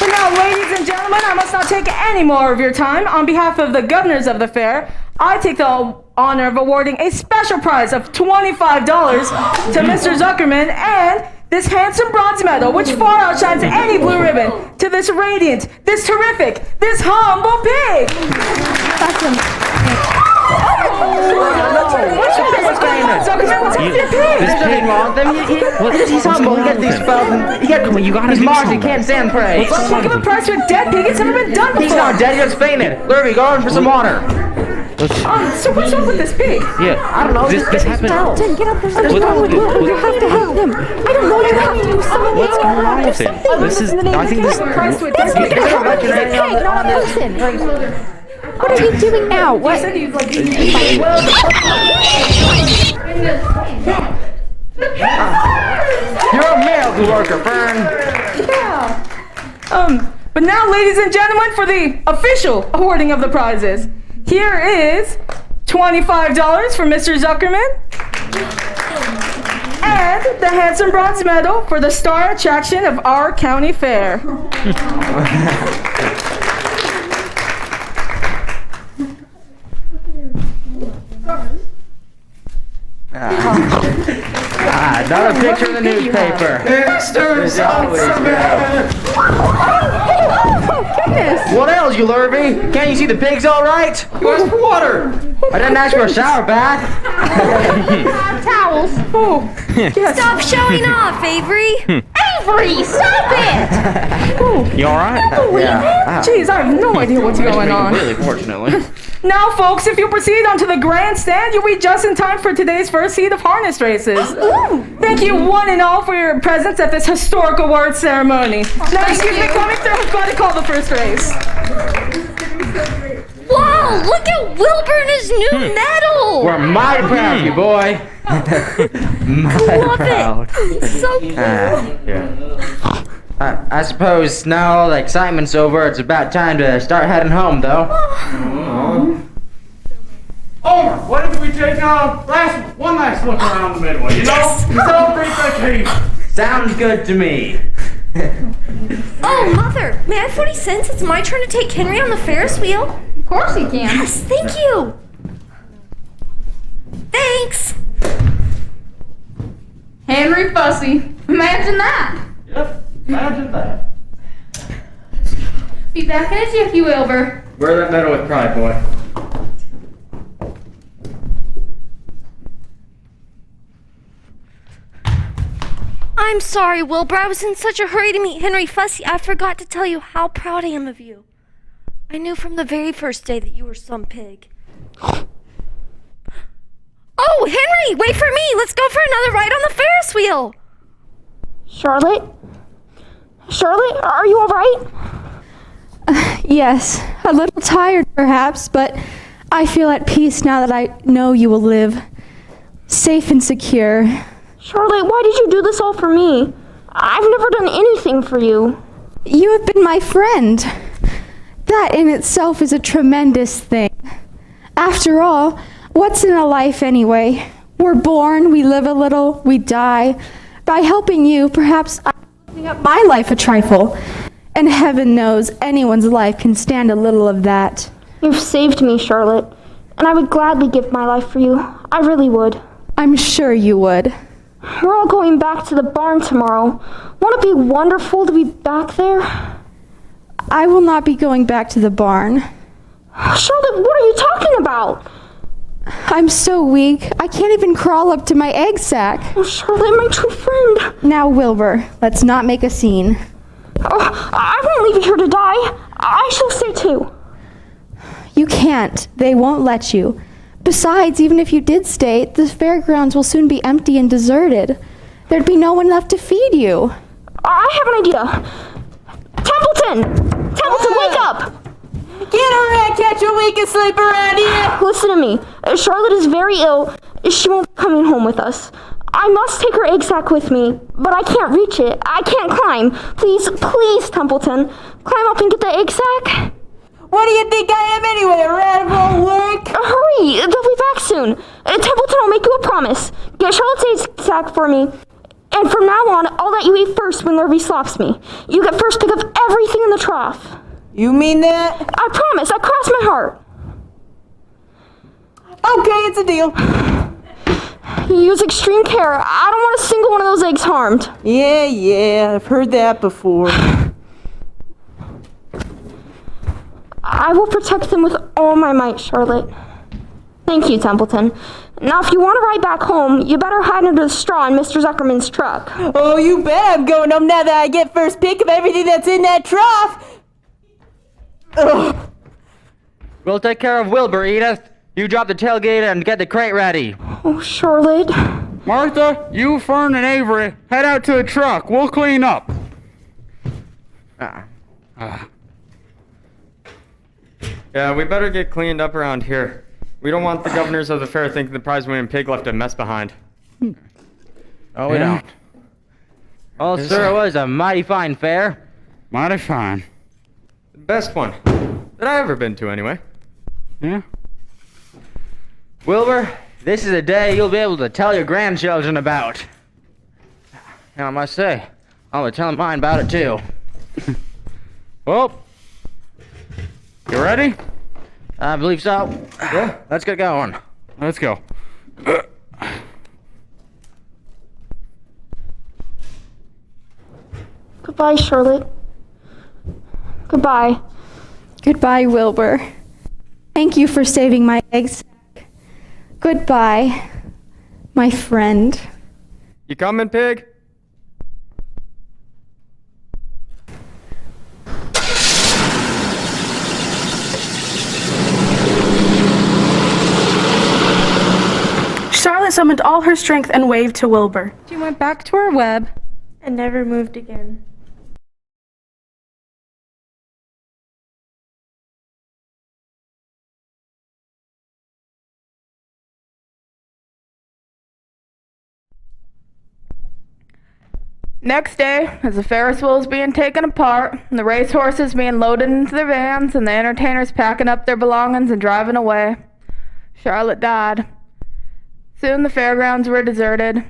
now, ladies and gentlemen, I must not take any more of your time. On behalf of the governors of the fair, I take the honor of awarding a special prize of $25 to Mr. Zuckerman and this handsome bronze medal, which far outshines any blue ribbon, to this radiant, this terrific, this humble pig. That's him. What's your pig? What's going on? Zuckerman, what's with your pig? This pig wrong. He's humble. He gets these spells. You got his Mars. He can't stand prey. Let's give him a prize to a dead pig. It's never been done before. He's not dead. He just fainted. Lurvy, go in for some water. So what's up with this pig? Yeah, I don't know. This happened. Dalton, get up. There's something wrong with him. You have to help him. I don't know. You have to do something. What's going on with him? This is. I think this. Prize to a That's dead not pig. gonna help. He's a pig, not a person. What are you doing now? What? You're a miracle worker, Fern. Yeah. But now, ladies and gentlemen, for the official awarding of the prizes, here is $25 for Mr. Zuckerman and the handsome bronze medal for the star attraction of our county fair. Another picture in the newspaper. Mr. Zuckerman! Oh, goodness. What else, you lurvy? Can't you see the pigs all right? You asked for water! I didn't ask for a shower bath. Towels. Oh, yes. Stop showing off, Avery. Avery, stop it! You alright? Yeah. Jeez, I have no idea what's going on. Really, fortunately. Now, folks, if you proceed onto the grandstand, you'll be just in time for today's first heat of harness races. Thank you, one and all, for your presence at this historic award ceremony. Now, excuse me, coming through, I've got to call the first race. What? Wilbur and his new medal! We're mighty proud of you, boy. Mighty Love proud. it! It's so cool! Yeah. I suppose now all the excitement's over, it's about time to start heading home, though. Homer, what if we take one last look around the midway, you know? Celebrate the occasion. Sounds good to me. Oh, Mother! May I have 40 cents? It's my turn to take Henry on the Ferris wheel. Of course you can. Yes, thank you! Thanks! Henry Fussy. Imagine that. Yep, imagine that. Be back in a jiffy, Wilbur. Wear that medal with pride, boy. I'm sorry, Wilbur. I was in such a hurry to meet Henry Fussy. I forgot to tell you how proud I am of you. I knew from the very first day that you were some pig. Oh, Henry, wait for me. Let's go for another ride on the Ferris wheel. Charlotte? Charlotte, are you all right? Yes, a little tired perhaps, but I feel at peace now that I know you will live safe and secure. Charlotte, why did you do this all for me? I've never done anything for you. You have been my friend. That in itself is a tremendous thing. After all, what's in a life anyway? We're born, we live a little, we die. By helping you, perhaps I'm living up my life a trifle. And heaven knows anyone's life can stand a little of that. You've saved me, Charlotte, and I would gladly give my life for you. I really would. I'm sure you would. We're all going back to the barn tomorrow. Won't it be wonderful to be back there? I will not be going back to the barn. Charlotte, what are you talking about? I'm so weak, I can't even crawl up to my egg sack. Oh, Charlotte, my true friend. Now, Wilbur, let's not make a scene. Oh, I won't leave you here to die. I shall stay too. You can't. They won't let you. Besides, even if you did stay, the fairgrounds will soon be empty and deserted. There'd be no one left to feed you. I have an idea. Templeton! Templeton, wake up! Get a rat catch a week and sleep around here! Listen to me. Charlotte is very ill. She won't be coming home with us. I must take her egg sack with me, but I can't reach it. I can't climb. Please, please, Templeton, climb up and get the egg sack. What do you think I am anyway? A rat of all work? Hurry! They'll be back soon. Templeton, I'll make you a promise. Get Charlotte's egg sack for me. And from now on, I'll let you eat first when Lurvy slops me. You get first pick of everything in the trough. You mean that? I promise. I cross my heart. Okay, it's a deal. Use extreme care. I don't want a single one of those eggs harmed. Yeah, I've heard that before. I will protect them with all my might, Charlotte. Thank you, Templeton. Now, if you want to ride back home, you better hide under the straw in Mr. Zuckerman's truck. Oh, you bet I'm going home now that I get first pick of everything that's in that trough. Ugh. We'll take care of Wilbur, Edith. You drop the tailgate and get the crate ready. Oh, Charlotte. Martha, you, Fern, and Avery, head out to the truck. We'll clean up. Yeah, we better get cleaned up around here. We don't want the governors of the fair thinking the prize-winning pig left a mess behind. Oh, we don't. Well, sir, it was a mighty fine fair. Mighty fine. The best one that I've ever been to, anyway. Yeah. Wilbur, this is a day you'll be able to tell your grandchildren about. And I must say, I'll be telling mine about it too. Well, you ready? I believe so. Yeah. Let's get going. Let's go. Goodbye, Charlotte. Goodbye. Goodbye, Wilbur. Thank you for saving my egg sack. Goodbye, my friend. You coming, pig? Charlotte summoned all her strength and waved to Wilbur. She went back to her web and never moved again. Next day, as the Ferris wheel was being taken apart, and the racehorses being loaded into their vans, and the entertainers packing up their belongings and driving away, Charlotte died. Soon the fairgrounds were deserted,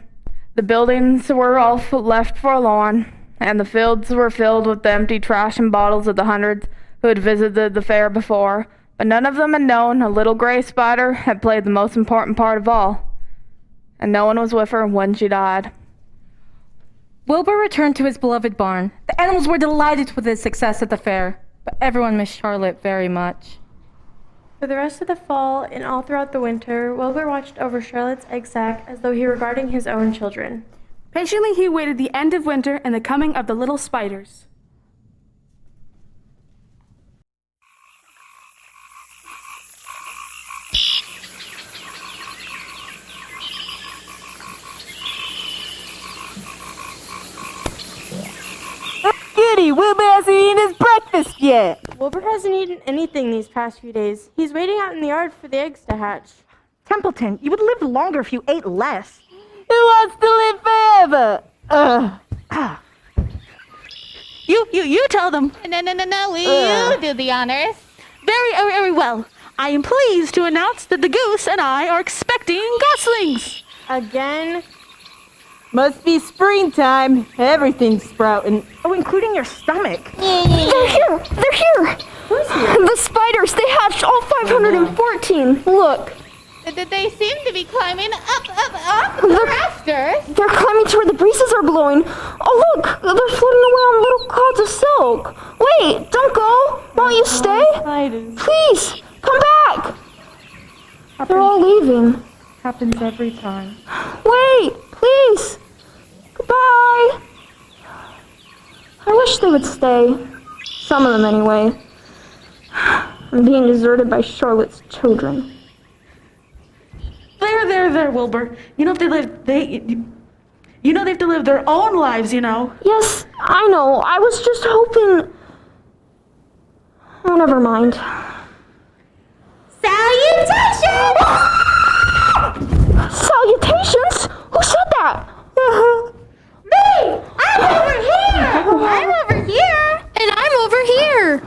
the buildings were all left forlorn, and the fields were filled with the empty trash and bottles of the hundreds who had visited the fair before, but none of them had known a little gray spider had played the most important part of all, and no one was with her when she died. Wilbur returned to his beloved barn. The animals were delighted with his success at the fair, but everyone missed Charlotte very much. For the rest of the fall and all throughout the winter, Wilbur watched over Charlotte's egg sac as though he were guarding his own children. Patiently, he awaited the end of winter and the coming of the little spiders. Goody, Wilbur hasn't eaten his breakfast yet. Wilbur hasn't eaten anything these past few days. He's waiting out in the yard for the eggs to hatch. Templeton, you would live longer if you ate less. Who wants to live forever? You tell them. No, you do the honors. Very well. I am pleased to announce that the goose and I are expecting goslings. Again? Must be springtime. Everything's sprouting. Oh, including your stomach. They're here! They're here! Who's here? The spiders, they hatched all 514. Look. They seem to be climbing up the rafters. They're climbing to where the breezes are blowing. Oh, look! They're floating away on little clouds of silk. Wait, don't go. Won't you stay? Please, come back. They're all leaving. Happens every time. Wait, please. Goodbye. I wish they would stay. Some of them, anyway. I'm being deserted by Charlotte's children. There, Wilbur. You know if you know they have to live their own lives, you know. Yes, I know. I was just hoping. Oh, never mind. Salutations! Salutations? Who said that? Me! I'm over here! I'm over here! And I'm over here.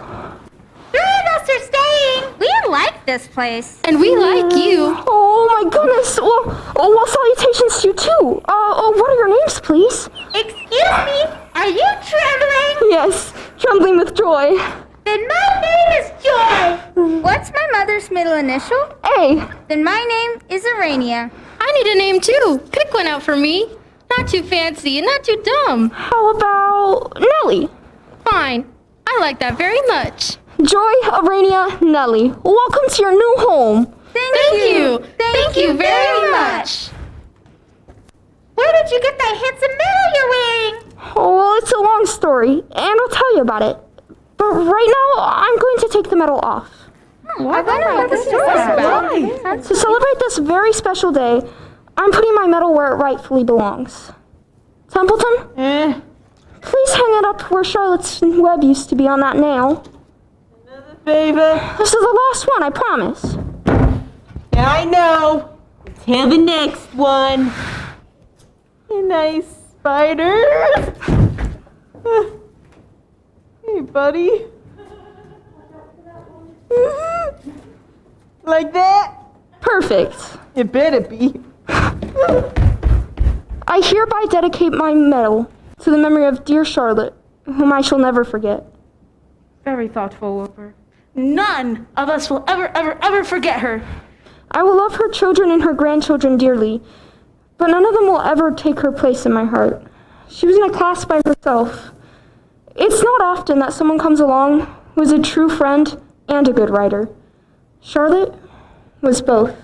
3 of us are staying! We like this place. And we like you. Oh my goodness. Well, salutations to you too. What are your names, please? Excuse me, are you trembling? Yes, trembling with joy. Then my name is Joy. What's my mother's middle initial? A. Then my name is Arania. I need a name too. Pick one out for me. Not too fancy and not too dumb. How about Nellie? Fine. I like that very much. Joy, Arania, Nellie. Welcome to your new home. Thank you. Thank you very much. Where did you get that handsome medal you're wearing? Oh, well, it's a long story, and I'll tell you about it. But right now, I'm going to take the medal off. I wonder what this is about. To celebrate this very special day, I'm putting my medal where it rightfully belongs. Templeton? Please hang it up where Charlotte's web used to be on that nail. Another favor? This is the last one, I promise. Yeah, I know. Until the next one. You nice spiders. Hey, buddy. Like that? Perfect. It better be. I hereby dedicate my medal to the memory of dear Charlotte, whom I shall never forget. Very thoughtful, Wilbur. None of us will ever forget her. I will love her children and her grandchildren dearly, but none of them will ever take her place in my heart. She was in a class by herself. It's not often that someone comes along who is a true friend and a good writer. Charlotte was both.